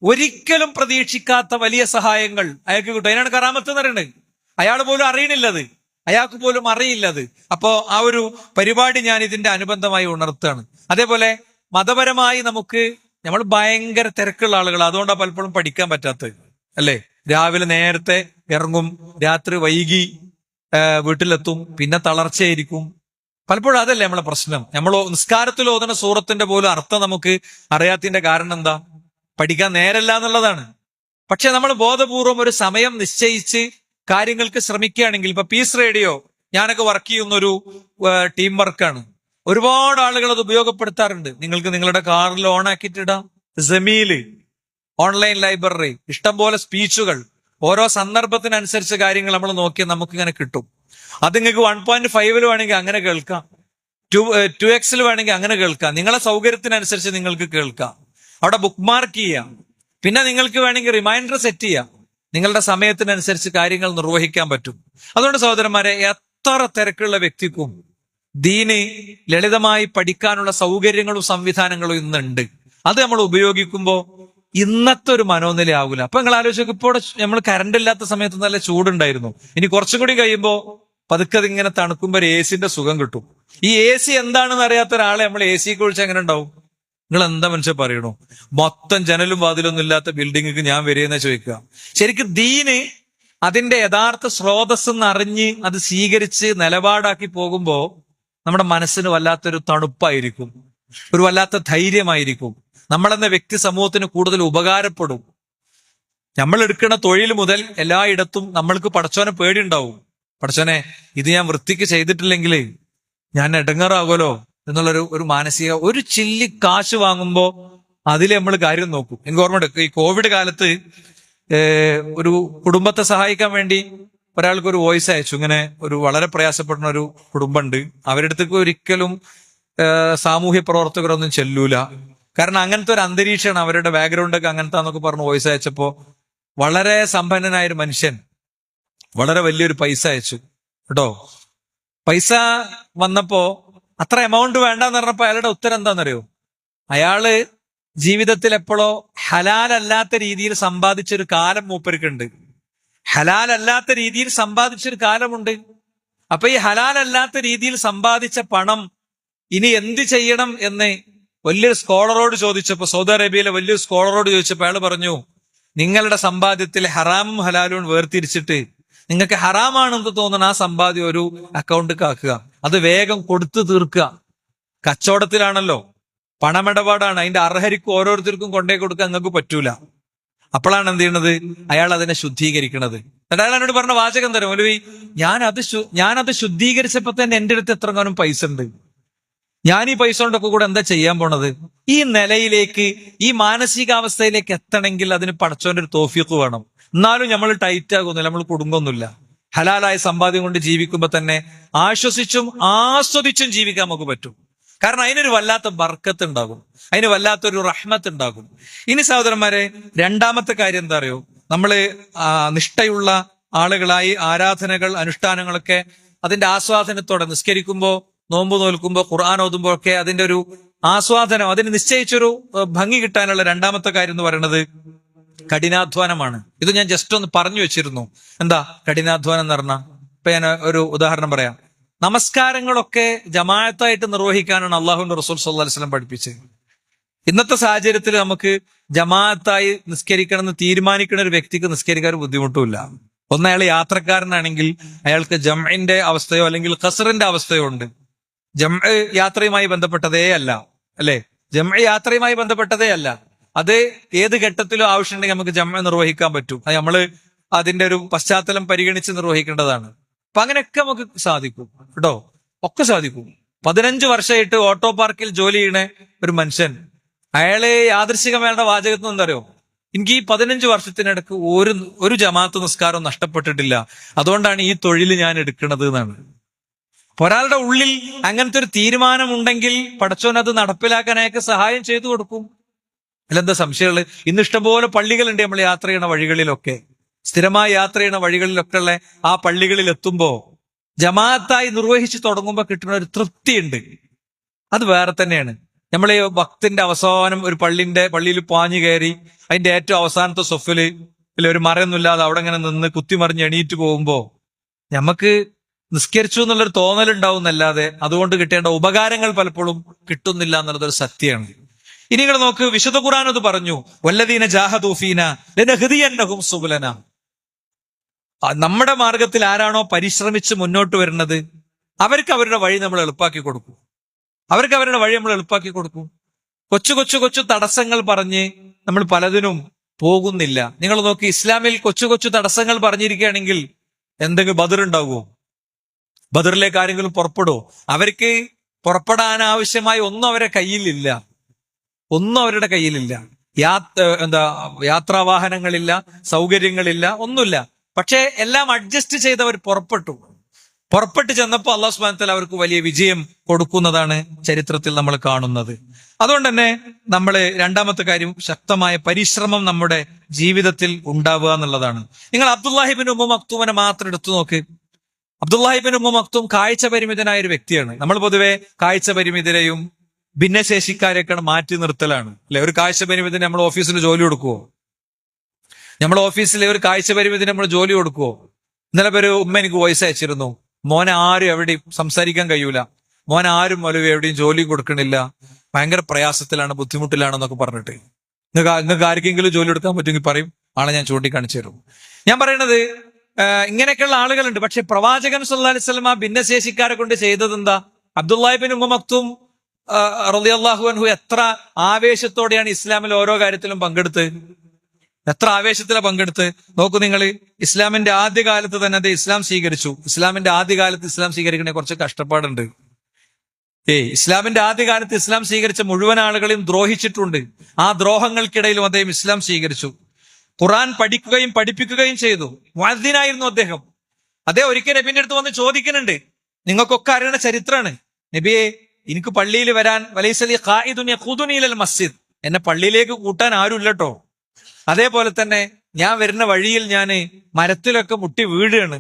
ഒരിക്കലും പ്രതീക്ഷിക്കാത്ത വലിയ സഹായങ്ങൾ അയാൾക്ക് കിട്ടും. അതിനാണ് കറാമത്ത് എന്ന് പറയുന്നത്. അയാൾ പോലും അറിയണില്ലത്, അയാൾക്ക് പോലും അറിയില്ലത്. അപ്പോ ആ ഒരു പരിപാടി ഞാൻ ഇതിന്റെ അനുബന്ധമായി ഉണർത്തുകയാണ്. അതേപോലെ മതപരമായി നമ്മൾ ഭയങ്കര തിരക്കുള്ള ആളുകൾ, അതുകൊണ്ടാണ് പലപ്പോഴും പഠിക്കാൻ പറ്റാത്തത്, അല്ലേ? രാവിലെ നേരത്തെ ഇറങ്ങും, രാത്രി വൈകി വീട്ടിലെത്തും, പിന്നെ തളർച്ചയായിരിക്കും. പലപ്പോഴും അതല്ലേ നമ്മളെ പ്രശ്നം. നമ്മൾ നിസ്കാരത്തിൽ ഓതുന്ന സൂറത്തിന്റെ പോലും അർത്ഥം നമുക്ക് അറിയാത്തതിന്റെ കാരണം എന്താ? പഠിക്കാൻ നേരല്ല എന്നുള്ളതാണ്. പക്ഷെ നമ്മൾ ബോധപൂർവം ഒരു സമയം നിശ്ചയിച്ച് കാര്യങ്ങൾക്ക് ശ്രമിക്കുകയാണെങ്കിൽ, ഇപ്പൊ പീസ് റേഡിയോ ഞാനൊക്കെ വർക്ക് ചെയ്യുന്ന ഒരു ടീം വർക്കാണ്. ഒരുപാട് ആളുകൾ അത് ഉപയോഗപ്പെടുത്താറുണ്ട്. നിങ്ങൾക്ക് നിങ്ങളുടെ കാറിൽ ഓൺ ആക്കിയിട്ടിടാം. ജമീല്, ഓൺലൈൻ ലൈബ്രറി, ഇഷ്ടംപോലെ സ്പീച്ചുകൾ, ഓരോ സന്ദർഭത്തിനനുസരിച്ച് കാര്യങ്ങൾ നമ്മൾ നോക്കിയാൽ നമുക്ക് ഇങ്ങനെ കിട്ടും. അത് നിങ്ങൾക്ക് 1.5 വേണമെങ്കിൽ അങ്ങനെ കേൾക്കാം, 2x വേണമെങ്കിൽ അങ്ങനെ കേൾക്കാം. നിങ്ങളെ സൗകര്യത്തിനനുസരിച്ച് നിങ്ങൾക്ക് കേൾക്കാം. അവിടെ ബുക്ക് മാർക്ക് ചെയ്യാം. പിന്നെ നിങ്ങൾക്ക് വേണമെങ്കിൽ റിമൈൻഡർ സെറ്റ് ചെയ്യാം. നിങ്ങളുടെ സമയത്തിനനുസരിച്ച് കാര്യങ്ങൾ നിർവഹിക്കാൻ പറ്റും. അതുകൊണ്ട് സഹോദരന്മാരെ, എത്ര തിരക്കുള്ള വ്യക്തിക്കും ദീന് ലളിതമായി പഠിക്കാനുള്ള സൗകര്യങ്ങളും സംവിധാനങ്ങളും ഇന്നുണ്ട്. അത് നമ്മൾ ഉപയോഗിക്കുമ്പോൾ ഇന്നത്തെ ഒരു മനോനിലയാവൂല. അപ്പൊ നിങ്ങൾ ആലോചിക്കും, ഇപ്പോൾ നമ്മൾ കറണ്ട് ഇല്ലാത്ത സമയത്ത് നല്ല ചൂടുണ്ടായിരുന്നു, ഇനി കുറച്ചും കൂടി കഴിയുമ്പോ പതുക്കെ അതിങ്ങനെ തണുക്കുമ്പോൾ ഒരു എസിന്റെ സുഖം കിട്ടും. ഈ AC എന്താണെന്ന് അറിയാത്ത ഒരാളെ നമ്മൾ AC കുറിച്ച് എങ്ങനെ ഉണ്ടാവും? നിങ്ങൾ എന്താ മനുഷ്യൻ പറയണു? മൊത്തം ജനലും വാതിലൊന്നും ഇല്ലാത്ത ബിൽഡിങ്ങിക്ക് ഞാൻ വരികയെന്ന് ചോദിക്കുക. ശരിക്കും ദീന് അതിന്റെ യഥാർത്ഥ സ്രോതസ് അറിഞ്ഞ് അത് സ്വീകരിച്ച് നിലപാടാക്കി പോകുമ്പോ നമ്മുടെ മനസ്സിന് വല്ലാത്തൊരു തണുപ്പായിരിക്കും, ഒരു വല്ലാത്ത ധൈര്യമായിരിക്കും. നമ്മളെന്ന വ്യക്തി സമൂഹത്തിന് കൂടുതൽ ഉപകാരപ്പെടും. നമ്മൾ എടുക്കുന്ന തൊഴിൽ മുതൽ എല്ലായിടത്തും നമ്മൾക്ക് പടച്ചോനെ പേടിയുണ്ടാവും. പടച്ചോനെ, ഇത് ഞാൻ വൃത്തിക്ക് ചെയ്തിട്ടില്ലെങ്കിൽ ഞാൻ ഇടങ്ങാറാകുമല്ലോ എന്നുള്ളൊരു മാനസിക, ഒരു ചില്ലി കാശ് വാങ്ങുമ്പോ അതിൽ നമ്മൾ കാര്യം നോക്കും. എനിക്ക് ഓർമ്മയുണ്ട്, ഈ കോവിഡ് കാലത്ത് ഒരു കുടുംബത്തെ സഹായിക്കാൻ വേണ്ടി ഒരാൾക്ക് ഒരു വോയിസ് അയച്ചു. ഇങ്ങനെ ഒരു വളരെ പ്രയാസപ്പെടുന്ന ഒരു കുടുംബമുണ്ട്, അവരുടെ അടുത്തേക്ക് ഒരിക്കലും സാമൂഹ്യ പ്രവർത്തകരൊന്നും ചെല്ലൂല, കാരണം അങ്ങനത്തെ ഒരു അന്തരീക്ഷമാണ്, അവരുടെ ബാക്ക്ഗ്രൗണ്ടൊക്കെ അങ്ങനത്തെ എന്നൊക്കെ പറഞ്ഞ് വോയിസ് അയച്ചപ്പോ വളരെ സമ്പന്നനായ ഒരു മനുഷ്യൻ വളരെ വലിയൊരു പൈസ അയച്ചു കേട്ടോ. പൈസ വന്നപ്പോ അത്ര എമൗണ്ട് വേണ്ടെന്ന് പറഞ്ഞപ്പോ അയാളുടെ ഉത്തരം എന്താണെന്നറിയോ? അയാള് ജീവിതത്തിൽ എപ്പോഴോ ഹലാലല്ലാത്ത രീതിയിൽ സമ്പാദിച്ചൊരു കാലം മൂപ്പർക്കുണ്ട്. ഹലാലല്ലാത്ത രീതിയിൽ സമ്പാദിച്ചൊരു കാലമുണ്ട്. അപ്പൊ ഈ ഹലാലല്ലാത്ത രീതിയിൽ സമ്പാദിച്ച പണം ഇനി എന്ത് ചെയ്യണം എന്ന് വലിയൊരു സ്കോളറോട് ചോദിച്ചപ്പോ, സൗദി അറേബ്യയിലെ വലിയൊരു സ്കോളറോട് ചോദിച്ചപ്പോ അയാൾ പറഞ്ഞു, നിങ്ങളുടെ സമ്പാദ്യത്തിൽ ഹറാമും ഹലാലും വേർതിരിച്ചിട്ട് നിങ്ങൾക്ക് ഹറാമാണെന്ന് തോന്നുന്ന ആ സമ്പാദ്യം ഒരു അക്കൗണ്ടിൽ ആക്കുക, അത് വേഗം കൊടുത്തു തീർക്കുക. കച്ചവടത്തിലാണല്ലോ, പണമിടപാടാണ്, അതിന്റെ അർഹരിക്ക് ഓരോരുത്തർക്കും കൊണ്ടേ കൊടുക്കാൻ നിങ്ങൾക്ക് പറ്റൂല. അപ്പോഴാണ് എന്ത് ചെയ്യണത്? അയാൾ അതിനെ ശുദ്ധീകരിക്കണത്. എന്നിട്ട് അയാൾ എന്നോട് പറഞ്ഞ വാചകം തരും, മൗലവി, ഞാനത് ശുദ്ധീകരിച്ചപ്പോ തന്നെ എന്റെ അടുത്ത് എത്രങ്ങാനും പൈസ ഉണ്ട്, ഞാൻ ഈ പൈസ കൊണ്ടൊക്കെ കൂടെ എന്താ ചെയ്യാൻ പോണത്? ഈ നിലയിലേക്ക്, ഈ മാനസികാവസ്ഥയിലേക്ക് എത്തണമെങ്കിൽ അതിന് പടച്ചോന്റെ ഒരു തൗഫീഖ് വേണം. എന്നാലും നമ്മൾ ടൈറ്റ് ആകുന്നില്ല, നമ്മൾ കുടുങ്ങൊന്നുമില്ല. ഹലാലായ സമ്പാദ്യം കൊണ്ട് ജീവിക്കുമ്പോ തന്നെ ആശ്വസിച്ചും ആസ്വദിച്ചും ജീവിക്കാൻ നമുക്ക് പറ്റും. കാരണം അതിനൊരു വല്ലാത്ത ബർക്കത്ത് ഉണ്ടാകും, അതിന് വല്ലാത്തൊരു റഹ്മത്ത് ഉണ്ടാകും. ഇനി സഹോദരന്മാരെ, രണ്ടാമത്തെ കാര്യം എന്താ അറിയോ? നമ്മള് നിഷ്ഠയുള്ള ആളുകളായി ആരാധനകൾ, അനുഷ്ഠാനങ്ങളൊക്കെ അതിന്റെ ആസ്വാദനത്തോടെ നിസ്കരിക്കുമ്പോ, നോമ്പ് നോൽക്കുമ്പോ, ഖുർആൻ ഓതുമ്പോ ഒക്കെ അതിന്റെ ഒരു ആസ്വാദനം, അതിന് നിശ്ചയിച്ചൊരു ഭംഗി കിട്ടാനുള്ള രണ്ടാമത്തെ കാര്യം എന്ന് പറയുന്നത് കഠിനാധ്വാനമാണ്. ഇത് ഞാൻ ജസ്റ്റ് ഒന്ന് പറഞ്ഞു വെച്ചിരുന്നു. എന്താ കഠിനാധ്വാനം എന്ന് പറഞ്ഞാൽ? ഇപ്പൊ ഞാൻ ഒരു ഉദാഹരണം പറയാം. നമസ്കാരങ്ങളൊക്കെ ജമാഅത്തായിട്ട് നിർവഹിക്കാനാണ് അള്ളാഹുവിന്റെ റസൂൽ സല്ലല്ലാഹു അലൈഹി വസല്ലം പഠിപ്പിച്ചത്. ഇന്നത്തെ സാഹചര്യത്തിൽ നമുക്ക് ജമാഅത്തായി നിസ്കരിക്കണം എന്ന് തീരുമാനിക്കുന്ന ഒരു വ്യക്തിക്ക് നിസ്കരിക്കാൻ ഒരു ബുദ്ധിമുട്ടുമില്ല. ഒന്ന്, അയാൾ യാത്രക്കാരനാണെങ്കിൽ അയാൾക്ക് ജംഇന്റെ അവസ്ഥയോ അല്ലെങ്കിൽ ഖസ്റിന്റെ അവസ്ഥയോ ഉണ്ട്. ജംഇ യാത്രയുമായി ബന്ധപ്പെട്ടതേ അല്ല, അല്ലെ? ജംഇ യാത്രയുമായി ബന്ധപ്പെട്ടതേ അല്ല. അത് ഏത് ഘട്ടത്തിലും ആവശ്യമുണ്ടെങ്കിൽ നമുക്ക് ജംഇ നിർവഹിക്കാൻ പറ്റും. അത് നമ്മള് അതിന്റെ ഒരു പശ്ചാത്തലം പരിഗണിച്ച് നിർവഹിക്കേണ്ടതാണ്. അപ്പൊ അങ്ങനെയൊക്കെ നമുക്ക് സാധിക്കും കേട്ടോ, ഒക്കെ സാധിക്കും. 15 വർഷമായിട്ട് ഓട്ടോ പാർക്കിൽ ജോലി ചെയ്യണ ഒരു മനുഷ്യൻ, അയാളെ യാദൃശികമേണ്ട വാചകത്തിന് എന്താ അറിയോ? എനിക്ക് ഈ 15 വർഷത്തിനിടക്ക് ഒരു ജമാഅത്ത് നിസ്കാരം നഷ്ടപ്പെട്ടിട്ടില്ല, അതുകൊണ്ടാണ് ഈ തൊഴിൽ ഞാൻ എടുക്കുന്നത് എന്നാണ്. ഒരാളുടെ ഉള്ളിൽ അങ്ങനത്തെ ഒരു തീരുമാനം ഉണ്ടെങ്കിൽ പടച്ചോൻ അത് നടപ്പിലാക്കാൻ അയാൾക്ക് സഹായം ചെയ്തു കൊടുക്കും. അതിലെന്താ സംശയമുള്ളത്? ഇന്ന് ഇഷ്ടംപോലെ പള്ളികളുണ്ട് നമ്മൾ യാത്ര ചെയ്യണ വഴികളിലൊക്കെ, സ്ഥിരമായി യാത്ര ചെയ്യണ വഴികളിലൊക്കെ ഉള്ള ആ പള്ളികളിൽ എത്തുമ്പോ ജമാഅത്തായി നിർവഹിച്ചു തുടങ്ങുമ്പോൾ കിട്ടുന്ന ഒരു തൃപ്തിയുണ്ട്, അത് വേറെ തന്നെയാണ്. നമ്മൾ ഈ വക്തിന്റെ അവസാനം ഒരു പള്ളിയിൽ പാഞ്ഞു കയറി അതിന്റെ ഏറ്റവും അവസാനത്തെ സൊഫില് ഒരു മറയൊന്നുമില്ലാതെ അവിടെ ഇങ്ങനെ നിന്ന് കുത്തിമറിഞ്ഞ് എണീറ്റ് പോകുമ്പോ നമുക്ക് നിസ്കരിച്ചു എന്നുള്ളൊരു തോന്നലുണ്ടാവും എന്നല്ലാതെ അതുകൊണ്ട് കിട്ടേണ്ട ഉപകാരങ്ങൾ പലപ്പോഴും കിട്ടുന്നില്ല എന്നുള്ളതൊരു സത്യമാണ്. ഇനി നിങ്ങൾ നോക്ക്, വിശുദ്ധ ഖുർആൻ അത് പറഞ്ഞു, വല്ലദീന ജാഹദൂ ഫീന ലനഹ്ദിയന്നഹും സുബുലന. നമ്മുടെ മാർഗത്തിൽ ആരാണോ പരിശ്രമിച്ച് മുന്നോട്ട് വരുന്നത് അവർക്ക് അവരുടെ വഴി നമ്മൾ എളുപ്പാക്കി കൊടുക്കും. കൊച്ചു കൊച്ചു കൊച്ചു തടസ്സങ്ങൾ പറഞ്ഞ് നമ്മൾ പലതിനും പോകുന്നില്ല. നിങ്ങൾ നോക്കി, ഇസ്ലാമിൽ കൊച്ചു കൊച്ചു തടസ്സങ്ങൾ പറഞ്ഞിരിക്കുകയാണെങ്കിൽ എന്തെങ്കിലും ബദർ ഉണ്ടാകുമോ? ബദറിലേക്ക് ആരെങ്കിലും പുറപ്പെടുമോ? അവർക്ക് പുറപ്പെടാൻ ആവശ്യമായ ഒന്നും അവരുടെ കയ്യിലില്ല. യാത്രാവാഹനങ്ങളില്ല, സൗകര്യങ്ങളില്ല, ഒന്നുമില്ല. പക്ഷെ എല്ലാം അഡ്ജസ്റ്റ് ചെയ്ത് അവർ പുറപ്പെട്ട് ചെന്നപ്പോൾ അല്ലാഹു സുബ്ഹാനഹു വ തആല അവർക്ക് വലിയ വിജയം കൊടുക്കുന്നതാണ് ചരിത്രത്തിൽ നമ്മൾ കാണുന്നത്. അതുകൊണ്ട് തന്നെ നമ്മൾ രണ്ടാമത്തെ കാര്യം, ശക്തമായ പരിശ്രമം നമ്മുടെ ജീവിതത്തിൽ ഉണ്ടാവുക എന്നുള്ളതാണ്. നിങ്ങൾ അബ്ദുല്ലാഹിബ്നു ഉമ്മു മക്തൂമിനെ മാത്രം എടുത്തു നോക്ക്. അബ്ദുല്ലാഹിബ്നു ഉമ്മു മക്തൂം കാഴ്ച പരിമിതനായ ഒരു വ്യക്തിയാണ്. നമ്മൾ പൊതുവെ കാഴ്ച പരിമിതരെയും ഭിന്നശേഷിക്കാരെയൊക്കെ മാറ്റി നിർത്തലാണ് അല്ലെ. ഒരു കാഴ്ച പരിമിതന് നമ്മൾ ഓഫീസിൽ ജോലി കൊടുക്കുവോ? നമ്മൾ ഓഫീസിലെ ഒരു കാഴ്ച പരിമിതിന് നമ്മൾ ജോലി കൊടുക്കുവോ? ഇന്നലെ ഒരു ഉമ്മ എനിക്ക് വോയിസ് അയച്ചിരുന്നു, മോനെ ആരും എവിടെയും സംസാരിക്കാൻ കഴിയൂല, മോനെ ആരും എവിടെയും ജോലി കൊടുക്കണില്ല, ഭയങ്കര പ്രയാസത്തിലാണ്, ബുദ്ധിമുട്ടിലാണെന്നൊക്കെ പറഞ്ഞിട്ട്. നിങ്ങൾക്ക് ആർക്കെങ്കിലും ജോലി എടുക്കാൻ പറ്റുമെങ്കിൽ പറയും, ആളെ ഞാൻ ചൂണ്ടിക്കാണിച്ചു തരും. ഞാൻ പറയണത് ഇങ്ങനെയൊക്കെയുള്ള ആളുകളുണ്ട്. പക്ഷെ പ്രവാചകൻ സല്ലല്ലാഹു അലൈഹി വസല്ലം ഭിന്നശേഷിക്കാരെ കൊണ്ട് ചെയ്തത് എന്താ? അബ്ദുല്ലാഹിബ്നു ഉമ്മു മക്തൂം റളിയല്ലാഹു അൻഹു എത്ര ആവേശത്തോടെയാണ് ഇസ്ലാമിൽ ഓരോ കാര്യത്തിലും എത്ര ആവേശത്തിലാണ് പങ്കെടുത്ത്. നോക്കൂ നിങ്ങൾ, ഇസ്ലാമിന്റെ ആദ്യകാലത്ത് തന്നെ അത് ഇസ്ലാം സ്വീകരിച്ചു. ഇസ്ലാമിന്റെ ആദ്യകാലത്ത് ഇസ്ലാം സ്വീകരിക്കണേ കുറച്ച് കഷ്ടപ്പാടുണ്ട്. ഇസ്ലാമിന്റെ ആദ്യകാലത്ത് ഇസ്ലാം സ്വീകരിച്ച മുഴുവൻ ആളുകളെയും ദ്രോഹിച്ചിട്ടുണ്ട്. ആ ദ്രോഹങ്ങൾക്കിടയിലും അദ്ദേഹം ഇസ്ലാം സ്വീകരിച്ചു. ഖുർആൻ പഠിക്കുകയും പഠിപ്പിക്കുകയും ചെയ്തു. മുഅദ്ദിനായിരുന്നു അദ്ദേഹം. അദ്ദേഹം ഒരിക്കൽ നബിന്റെ അടുത്ത് വന്ന് ചോദിക്കുന്നുണ്ട്, നിങ്ങൾക്കൊക്കെ അറിയുന്ന ചരിത്രമാണ്, നബിയെ എനിക്ക് പള്ളിയിൽ വരാൻ വലൈസലി ഖായിദുൻ യഖൂദുനി ഇലൽ മസ്ജിദ്, എന്നെ പള്ളിയിലേക്ക് കൂട്ടാൻ ആരുമില്ലട്ടോ. അതേപോലെ തന്നെ ഞാൻ വരുന്ന വഴിയിൽ ഞാൻ മരത്തിലൊക്കെ മുട്ടി വീഴുകയാണ്,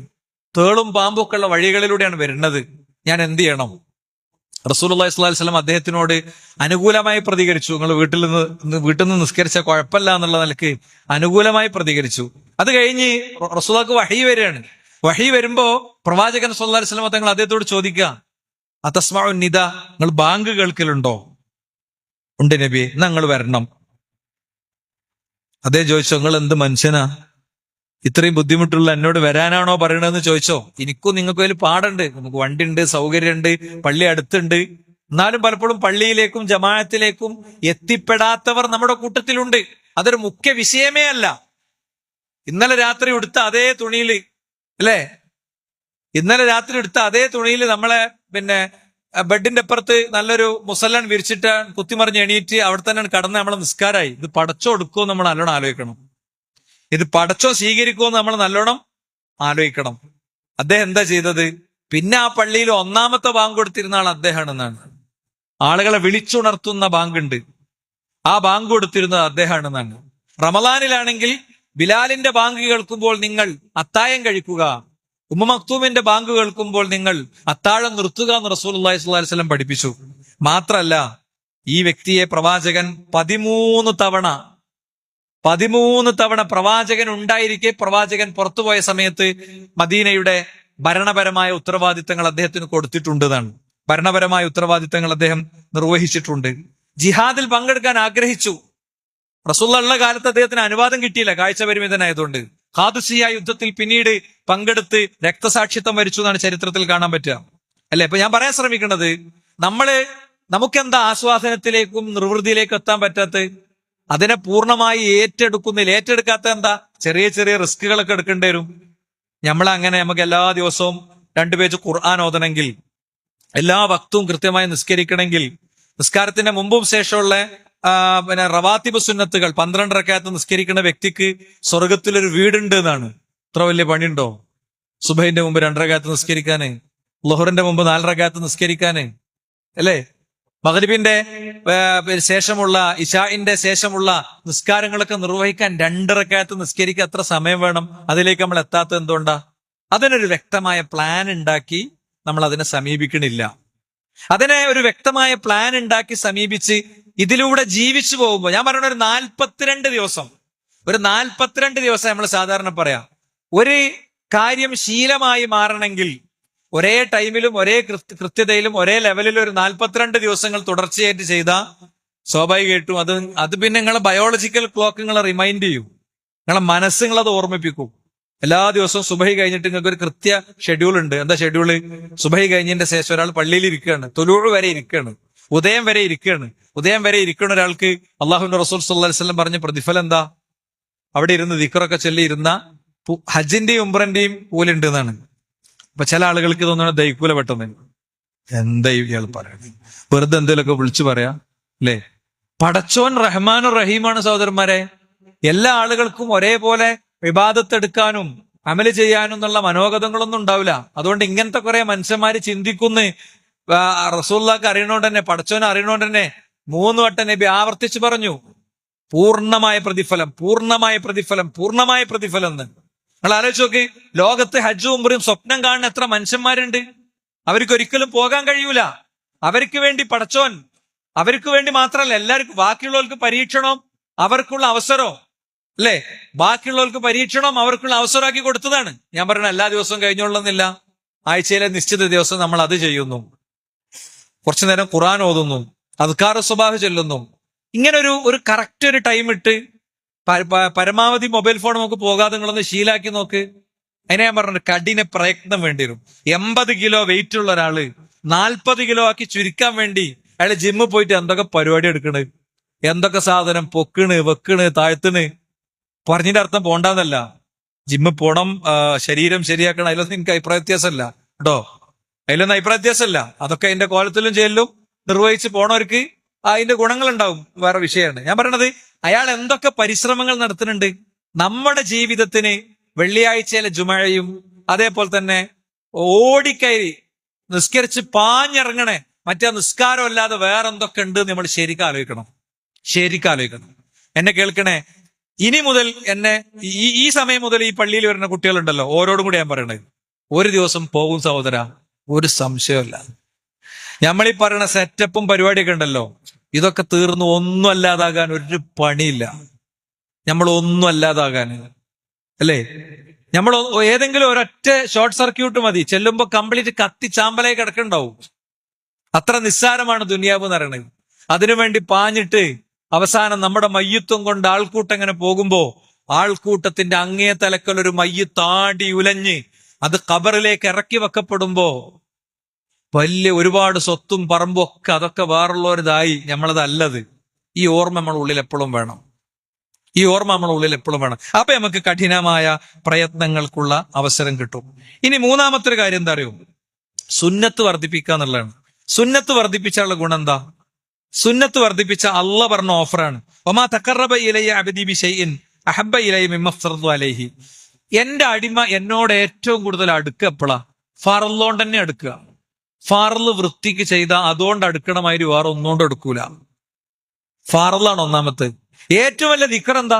തേളും പാമ്പൊക്കെ ഉള്ള വഴികളിലൂടെയാണ് വരുന്നത്, ഞാൻ എന്ത് ചെയ്യണം? റസൂലുള്ളാഹി സ്വല്ലല്ലാഹു അലൈഹി വസല്ലം അദ്ദേഹത്തിനോട് അനുകൂലമായി പ്രതികരിച്ചു. നിങ്ങൾ വീട്ടിൽ നിന്ന് നിസ്കരിച്ച കുഴപ്പമില്ല എന്നുള്ള നിലക്ക് അനുകൂലമായി പ്രതികരിച്ചു. അത് കഴിഞ്ഞ് റസൂലുള്ളാഹിക്ക് വഹി വരികയാണ്. വഹി വരുമ്പോ പ്രവാചകൻ സ്വല്ലല്ലാഹു അലൈഹി വസല്ലം തങ്ങൾ അദ്ദേഹത്തോട് ചോദിക്കുക, അതസ്മഉ നിദ, നിങ്ങൾ ബാങ്ക് കേൾക്കലുണ്ടോ? ഉണ്ട് നബി, നിങ്ങൾ വരണം. അതേ ചോദിച്ചോ, നിങ്ങൾ എന്ത് മനുഷ്യനാ, ഇത്രയും ബുദ്ധിമുട്ടുള്ള എന്നോട് വരാനാണോ പറയണതെന്ന് ചോദിച്ചോ. എനിക്കും നിങ്ങൾക്ക് വലിയ പാടുണ്ട്, നമുക്ക് വണ്ടി ഉണ്ട്, സൗകര്യമുണ്ട്, പള്ളി അടുത്തുണ്ട്. എന്നാലും പലപ്പോഴും പള്ളിയിലേക്കും ജമാഅത്തിലേക്കും എത്തിപ്പെടാത്തവർ നമ്മുടെ കൂട്ടത്തിലുണ്ട്. അതൊരു മുഖ്യ വിഷയമേ അല്ല. ഇന്നലെ രാത്രി എടുത്ത അതേ തുണിയിൽ നമ്മളെ ബെഡിന്റെ അപ്പുറത്ത് നല്ലൊരു മുസല്ലൻ വിരിച്ചിട്ട് കുത്തിമറിഞ്ഞ് എണീറ്റ് അവിടെ തന്നെ കടന്ന് നമ്മളെ നിസ്കാരായി. ഇത് പടച്ചോ എടുക്കുമോ നമ്മൾ നല്ലോണം ആലോചിക്കണം. ഇത് പടച്ചോ സ്വീകരിക്കുമോ നമ്മൾ നല്ലോണം ആലോചിക്കണം. അദ്ദേഹം എന്താ ചെയ്തത്? പിന്നെ ആ പള്ളിയിൽ ഒന്നാമത്തെ ബാങ്ക് കൊടുത്തിരുന്ന ആൾ അദ്ദേഹമാണെന്നാണ്. ആളുകളെ വിളിച്ചുണർത്തുന്ന ബാങ്കുണ്ട്, ആ ബാങ്ക് കൊടുത്തിരുന്നത് അദ്ദേഹമാണെന്നാണ്. റമദാനിലാണെങ്കിൽ ബിലാലിന്റെ ബാങ്ക് കേൾക്കുമ്പോൾ നിങ്ങൾ അത്തായം കഴിക്കുക, ഉമ്മു മക്തൂമിന്റെ ബാങ്ക് കേൾക്കുമ്പോൾ നിങ്ങൾ അത്താഴം നിർത്തുക എന്ന് റസൂലുള്ളാഹി സ്വല്ലല്ലാഹു അലൈഹി വസല്ലം പഠിപ്പിച്ചു. മാത്രല്ല, ഈ വ്യക്തിയെ പ്രവാചകൻ 13 തവണ പ്രവാചകൻ ഉണ്ടായിരിക്കെ പ്രവാചകൻ പുറത്തുപോയ സമയത്ത് മദീനയുടെ ഭരണപരമായ ഉത്തരവാദിത്തങ്ങൾ അദ്ദേഹത്തിന് കൊടുത്തിട്ടുണ്ടെന്നാണ്. ഭരണപരമായ ഉത്തരവാദിത്തങ്ങൾ അദ്ദേഹം നിർവഹിച്ചിട്ടുണ്ട്. ജിഹാദിൽ പങ്കെടുക്കാൻ ആഗ്രഹിച്ചു. റസൂലുള്ളാഹി ഉള്ള കാലത്ത് അദ്ദേഹത്തിന് അനുവാദം കിട്ടിയില്ല, കാഴ്ച പരിമിതനായതുകൊണ്ട്. ഖാദിസിയ യുദ്ധത്തിൽ പിന്നീട് പങ്കെടുത്ത് രക്തസാക്ഷിത്വം വരിച്ചു എന്നാണ് ചരിത്രത്തിൽ കാണാൻ പറ്റുക, അല്ലെ? അപ്പൊ ഞാൻ പറയാൻ ശ്രമിക്കുന്നത്, നമുക്കെന്താ ആസ്വാദനത്തിലേക്കും നിർവൃതിയിലേക്കും എത്താൻ പറ്റാത്ത? അതിനെ പൂർണ്ണമായി ഏറ്റെടുക്കാത്ത എന്താ? ചെറിയ ചെറിയ റിസ്കുകളൊക്കെ എടുക്കേണ്ടി വരും. നമുക്ക് എല്ലാ ദിവസവും 2 പേജ് ഖുർആൻ ഓതണമെങ്കിൽ, എല്ലാ വക്തും കൃത്യമായി നിസ്കരിക്കണമെങ്കിൽ, നിസ്കാരത്തിന്റെ മുമ്പും ശേഷമുള്ള റവാത്തിബ് സുന്നത്തുകൾ 12 റക്അത്ത് നിസ്കരിക്കുന്ന വ്യക്തിക്ക് സ്വർഗത്തിലൊരു വീടുണ്ട് എന്നാണ്. ഇത്ര വലിയ പണിയുണ്ടോ? സുബഹിന്റെ മുമ്പ് 2 റക്അത്ത് നിസ്കരിക്കാന്, ളുഹറിന്റെ മുമ്പ് 4 റക്അത്ത് നിസ്കരിക്കാന്, അല്ലേ? മഗ്രിബിന്റെ ശേഷമുള്ള, ഇശാഇന്റെ ശേഷമുള്ള നിസ്കാരങ്ങളൊക്കെ നിർവഹിക്കാൻ 2 റക്അത്ത് നിസ്കരിക്കാൻ എത്ര സമയം വേണം? അതിലേക്ക് നമ്മൾ എത്താത്തത് എന്തുകൊണ്ടാ? അതിനൊരു വ്യക്തമായ പ്ലാൻ ഉണ്ടാക്കി നമ്മൾ അതിനെ സമീപിക്കണില്ല. അതിനെ ഒരു വ്യക്തമായ പ്ലാൻ ഉണ്ടാക്കി സമീപിച്ച് ഇതിലൂടെ ജീവിച്ചു പോകുമ്പോൾ, ഞാൻ പറയുന്ന ഒരു 42 ദിവസം നമ്മൾ സാധാരണ പറയാം, ഒരു കാര്യം ശീലമായി മാറണമെങ്കിൽ ഒരേ ടൈമിലും ഒരേ കൃത്യതയിലും ഒരേ ലെവലിലും ഒരു 42 ദിവസങ്ങൾ തുടർച്ചയായിട്ട് ചെയ്ത സ്വാഭാവികമായിട്ടും അത് പിന്നെ നിങ്ങളെ ബയോളജിക്കൽ ക്ലോക്ക് നിങ്ങളെ റിമൈൻഡ് ചെയ്യും, നിങ്ങളെ മനസ്സ് നിങ്ങളത് ഓർമ്മിപ്പിക്കും. എല്ലാ ദിവസവും സുബഹി കഴിഞ്ഞിട്ട് നിങ്ങൾക്ക് ഒരു കൃത്യ ഷെഡ്യൂൾ ഉണ്ട്. എന്താ ഷെഡ്യൂള്? സുബഹി കഴിഞ്ഞതിന്റെ ശേഷം ഒരാൾ പള്ളിയിൽ ഇരിക്കുകയാണ്, തൊലൂഴ് വരെ ഇരിക്കുകയാണ്, ഉദയം വരെ ഇരിക്കുകയാണ്. ഉദയം വരെ ഇരിക്കുന്ന ഒരാൾക്ക് അള്ളാഹുവിന്റെ റസൂൽ സല്ലല്ലാഹു അലൈഹി വസല്ലം പറഞ്ഞ പ്രതിഫലം എന്താ? അവിടെ ഇരുന്ന് ദിക്റൊക്കെ ചൊല്ലി ഇരുന്ന ഹജ്ജിന്റെയും ഉംറന്റെയും കൂലുണ്ട് എന്നാണ്. അപ്പൊ ചില ആളുകൾക്ക് തോന്നുന്നത് ദൈക്കൂല പെട്ടെന്ന്. എന്താ ഇയാൾ പറയുന്നത്? വെറുതെ എന്തെങ്കിലുമൊക്കെ വിളിച്ചു പറയാ അല്ലേ? പടച്ചോൻ റഹ്മാനും റഹീമാണ് സഹോദരന്മാരെ. എല്ലാ ആളുകൾക്കും ഒരേപോലെ വിവാദത്ത് എടുക്കാനും അമല് ചെയ്യാനും എന്നുള്ള മനോഗതങ്ങളൊന്നും ഉണ്ടാവില്ല. അതുകൊണ്ട് ഇങ്ങനത്തെ കുറെ മനുഷ്യന്മാര് ചിന്തിക്കുന്ന റസൂലുള്ളാഹിക്ക് അറിയണോണ്ട് തന്നെ, പടച്ചോനെ അറിയണോണ്ട് തന്നെ 3 വട്ടം നബി ആവർത്തിച്ച് പറഞ്ഞു പൂർണ്ണമായ പ്രതിഫലം, പൂർണ്ണമായ പ്രതിഫലം, പൂർണ്ണമായ പ്രതിഫലം എന്ന്. നിങ്ങൾ ആലോചിച്ച് നോക്ക്, ലോകത്ത് ഹജ്ജും ഉംറയും സ്വപ്നം കാണുന്ന എത്ര മനുഷ്യന്മാരുണ്ട്. അവർക്ക് ഒരിക്കലും പോകാൻ കഴിയൂല. അവർക്ക് വേണ്ടി പടച്ചോൻ, അവർക്ക് വേണ്ടി മാത്രമല്ല എല്ലാവർക്കും, ബാക്കിയുള്ളവർക്ക് പരീക്ഷണം അവർക്കുള്ള അവസരം അല്ലേ, ബാക്കിയുള്ളവർക്ക് പരീക്ഷണം അവർക്കുള്ള അവസരമാക്കി കൊടുത്തതാണ്. ഞാൻ പറയണ എല്ലാ ദിവസവും കഴിഞ്ഞോളുന്നില്ല. ആഴ്ചയിലെ നിശ്ചിത ദിവസം നമ്മൾ അത് ചെയ്യുന്നു, കുറച്ചു നേരം ഖുർആൻ ഓതുന്നു, അദ്കാർ സ്വഭാവം ചൊല്ലുന്നു. ഇങ്ങനെ ഒരു കറക്റ്റ് ഒരു ടൈം ഇട്ട് പരമാവധി മൊബൈൽ ഫോൺ നമുക്ക് പോകാതെ നിങ്ങളൊന്ന് ശീലാക്കി നോക്ക്. അതിനെ ഞാൻ പറഞ്ഞത് കഠിന പ്രയത്നം വേണ്ടി വരും. 80 കിലോ വെയിറ്റ് ഉള്ള ഒരാള് 40 കിലോ ആക്കി ചുരുക്കാൻ വേണ്ടി അയാൾ ജിമ്മിൽ പോയിട്ട് എന്തൊക്കെ പരിപാടി എടുക്കണ്, എന്തൊക്കെ സാധനം പൊക്കണ് വെക്കണ് താഴ്ത്തണ്. പറഞ്ഞതിന്റെ അർത്ഥം പോണ്ടെന്നല്ല, ജിമ്മിൽ പോണം, ശരീരം ശരിയാക്കണം, അതിലൊന്നും എനിക്ക് അഭിപ്രായ വ്യത്യാസമല്ല കേട്ടോ, അതിലൊന്നും അഭിപ്രായ വ്യത്യാസമല്ല. അതൊക്കെ അതിന്റെ കോലത്തിലും ചെയ്യലും നിർവഹിച്ച് പോണവർക്ക് അതിന്റെ ഗുണങ്ങളുണ്ടാവും, വേറെ വിഷയമാണ്. ഞാൻ പറയണത് അയാൾ എന്തൊക്കെ പരിശ്രമങ്ങൾ നടത്തുന്നുണ്ട്. നമ്മുടെ ജീവിതത്തിന് വെള്ളിയാഴ്ചയിലെ ജുമഴയും അതേപോലെ തന്നെ ഓടിക്കയറി നിസ്കരിച്ച് പാഞ്ഞിറങ്ങണേ മറ്റേ നിസ്കാരം അല്ലാതെ വേറെ എന്തൊക്കെ ഉണ്ട് നമ്മൾ ശരിക്കും ആലോചിക്കണം. എന്നെ കേൾക്കണേ, ഇനി മുതൽ എന്നെ ഈ സമയം മുതൽ ഈ പള്ളിയിൽ വരുന്ന കുട്ടികളുണ്ടല്ലോ, ഓരോടും കൂടി ഞാൻ പറയണത്, ഒരു ദിവസം പോകും സഹോദര, ഒരു സംശയമല്ല. നമ്മളീ പറയുന്ന സെറ്റപ്പും പരിപാടിയൊക്കെ ഉണ്ടല്ലോ, ഇതൊക്കെ തീർന്ന് ഒന്നും അല്ലാതാകാൻ ഒരു പണിയില്ല. നമ്മൾ ഒന്നും അല്ലാതാകാൻ അല്ലേ, നമ്മൾ ഏതെങ്കിലും ഒരൊറ്റ ഷോർട്ട് സർക്യൂട്ട് മതി, ചെല്ലുമ്പോ കംപ്ലീറ്റ് കത്തി ചാമ്പലായി കിടക്കുന്നുണ്ടാവും. അത്ര നിസ്സാരമാണ് ദുനിയാവ് എന്ന് പറയുന്നത്. അതിനുവേണ്ടി പാഞ്ഞിട്ട് അവസാനം നമ്മുടെ മയ്യത്വം കൊണ്ട് ആൾക്കൂട്ടം ഇങ്ങനെ പോകുമ്പോ ആൾക്കൂട്ടത്തിന്റെ അങ്ങേ തലക്കൽ ഒരു മയ്യത്താടി ഉലഞ്ഞ് അത് ഖബറിലേക്ക് ഇറക്കി വെക്കപ്പെടുമ്പോ വലിയ ഒരുപാട് സ്വത്തും പറമ്പും ഒക്കെ അതൊക്കെ വേറുള്ളവരിതായി നമ്മളതല്ലത്. ഈ ഓർമ്മ നമ്മുടെ ഉള്ളിൽ എപ്പോഴും വേണം. അപ്പൊ നമുക്ക് കഠിനമായ പ്രയത്നങ്ങൾക്കുള്ള അവസരം കിട്ടും. ഇനി മൂന്നാമത്തെ ഒരു കാര്യം എന്താ അറിയോ? സുന്നത്ത് വർദ്ധിപ്പിക്കുക എന്നുള്ളതാണ്. സുന്നത്ത് വർദ്ധിപ്പിച്ചുള്ള ഗുണം എന്താ? സുന്നത്ത് വർദ്ധിപ്പിച്ച അള്ള പറഞ്ഞ ഓഫറാണ്. ഒമാ തഖറബ ഇലയ്യ അബ്ദി ബിശൈഇൻ അഹബ്ബ ഇലയ്യ മിമ്മ ഫ്തറദു അലൈഹി. എന്റെ അടിമ എന്നോട് ഏറ്റവും കൂടുതൽ അടുക്കുക എപ്പോഴാ? ഫർലോണ്ട് തന്നെ അടുക്കുക. ഫാറല് വൃത്തിക്ക് ചെയ്ത അതുകൊണ്ട് അടുക്കണമാതിരി വേറെ ഒന്നുകൊണ്ട് എടുക്കൂല. ഫാറലാണ് ഒന്നാമത്തെ. ഏറ്റവും വലിയ ദിക്കർ എന്താ?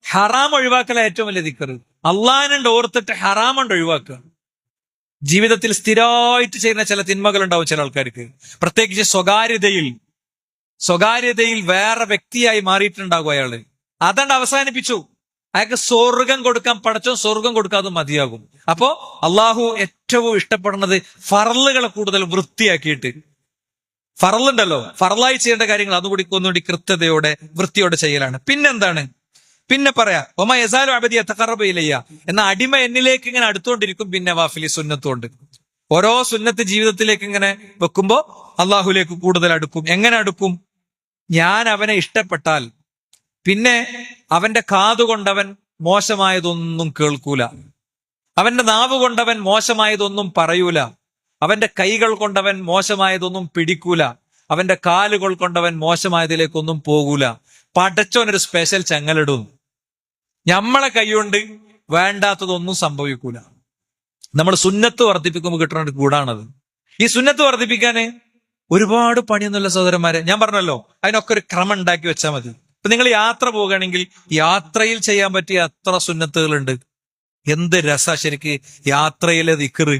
ഹറാം ഒഴിവാക്കല ഏറ്റവും വലിയ ദിക്കർ. അള്ളാഹിനുണ്ട് ഓർത്തിട്ട് ഹറാമുണ്ട് ഒഴിവാക്കുക. ജീവിതത്തിൽ സ്ഥിരമായിട്ട് ചെയ്യുന്ന ചില തിന്മകൾ ഉണ്ടാവും ചില ആൾക്കാർക്ക്, പ്രത്യേകിച്ച് സ്വകാര്യതയിൽ വേറെ വ്യക്തിയായി മാറിയിട്ടുണ്ടാകും അയാള്. അതണ്ട് അവസാനിപ്പിച്ചു. അയാൾക്ക് സ്വർഗം കൊടുക്കാൻ പടച്ചോ സ്വർഗം കൊടുക്കാതെ മതിയാകും. അപ്പോ അള്ളാഹു ഏറ്റവും ഇഷ്ടപ്പെടുന്നത് ഫറലുകളെ കൂടുതൽ വൃത്തിയാക്കിയിട്ട്, ഫറലുണ്ടല്ലോ, ഫറലായി ചെയ്യേണ്ട കാര്യങ്ങൾ അതുകൂടി ഒന്നുകൂടി കൃത്യതയോടെ വൃത്തിയോടെ ചെയ്യലാണ്. പിന്നെന്താണ്? പിന്നെ പറയാ ഒമ യസാലു അബദി യതഖറബ ഇലയ്യ എന്ന അടിമ എന്നിലേക്ക് ഇങ്ങനെ അടുത്തുകൊണ്ടിരിക്കും. പിന്നെ വാഫിലി സുന്നത്തുണ്ട്. ഓരോ സുന്നത്ത് ജീവിതത്തിലേക്ക് ഇങ്ങനെ വെക്കുമ്പോ അള്ളാഹുലേക്ക് കൂടുതൽ അടുക്കും. എങ്ങനെ അടുക്കും? ഞാൻ അവനെ ഇഷ്ടപ്പെട്ടാൽ പിന്നെ അവന്റെ കാതുകൊണ്ടവൻ മോശമായതൊന്നും കേൾക്കൂല, അവന്റെ നാവ് കൊണ്ടവൻ മോശമായതൊന്നും പറയൂല, അവന്റെ കൈകൾ കൊണ്ടവൻ മോശമായതൊന്നും പിടിക്കൂല, അവന്റെ കാലുകൾ കൊണ്ടവൻ മോശമായതിലേക്കൊന്നും പോകൂല. പടച്ചോനൊരു സ്പെഷ്യൽ ചെങ്ങലിടും. നമ്മളെ കൈകൊണ്ട് വേണ്ടാത്തതൊന്നും സംഭവിക്കൂല. നമ്മൾ സുന്നത്ത് വർദ്ധിപ്പിക്കുമ്പോൾ കിട്ടുന്ന ഒരു ഗുണാണത്. ഈ സുന്നത്ത് വർദ്ധിപ്പിക്കാന് ഒരുപാട് പണിയൊന്നുമില്ല സഹോദരന്മാരെ. ഞാൻ പറഞ്ഞല്ലോ, അതിനൊക്കെ ഒരു ക്രമം ഉണ്ടാക്കി വെച്ചാൽ മതി. ഇപ്പൊ നിങ്ങൾ യാത്ര പോകുകയാണെങ്കിൽ യാത്രയിൽ ചെയ്യാൻ പറ്റിയ എത്ര സുന്നത്തുകളുണ്ട്. എന്ത് രസ ശരിക്ക് യാത്രയിലെ ദിക്റ്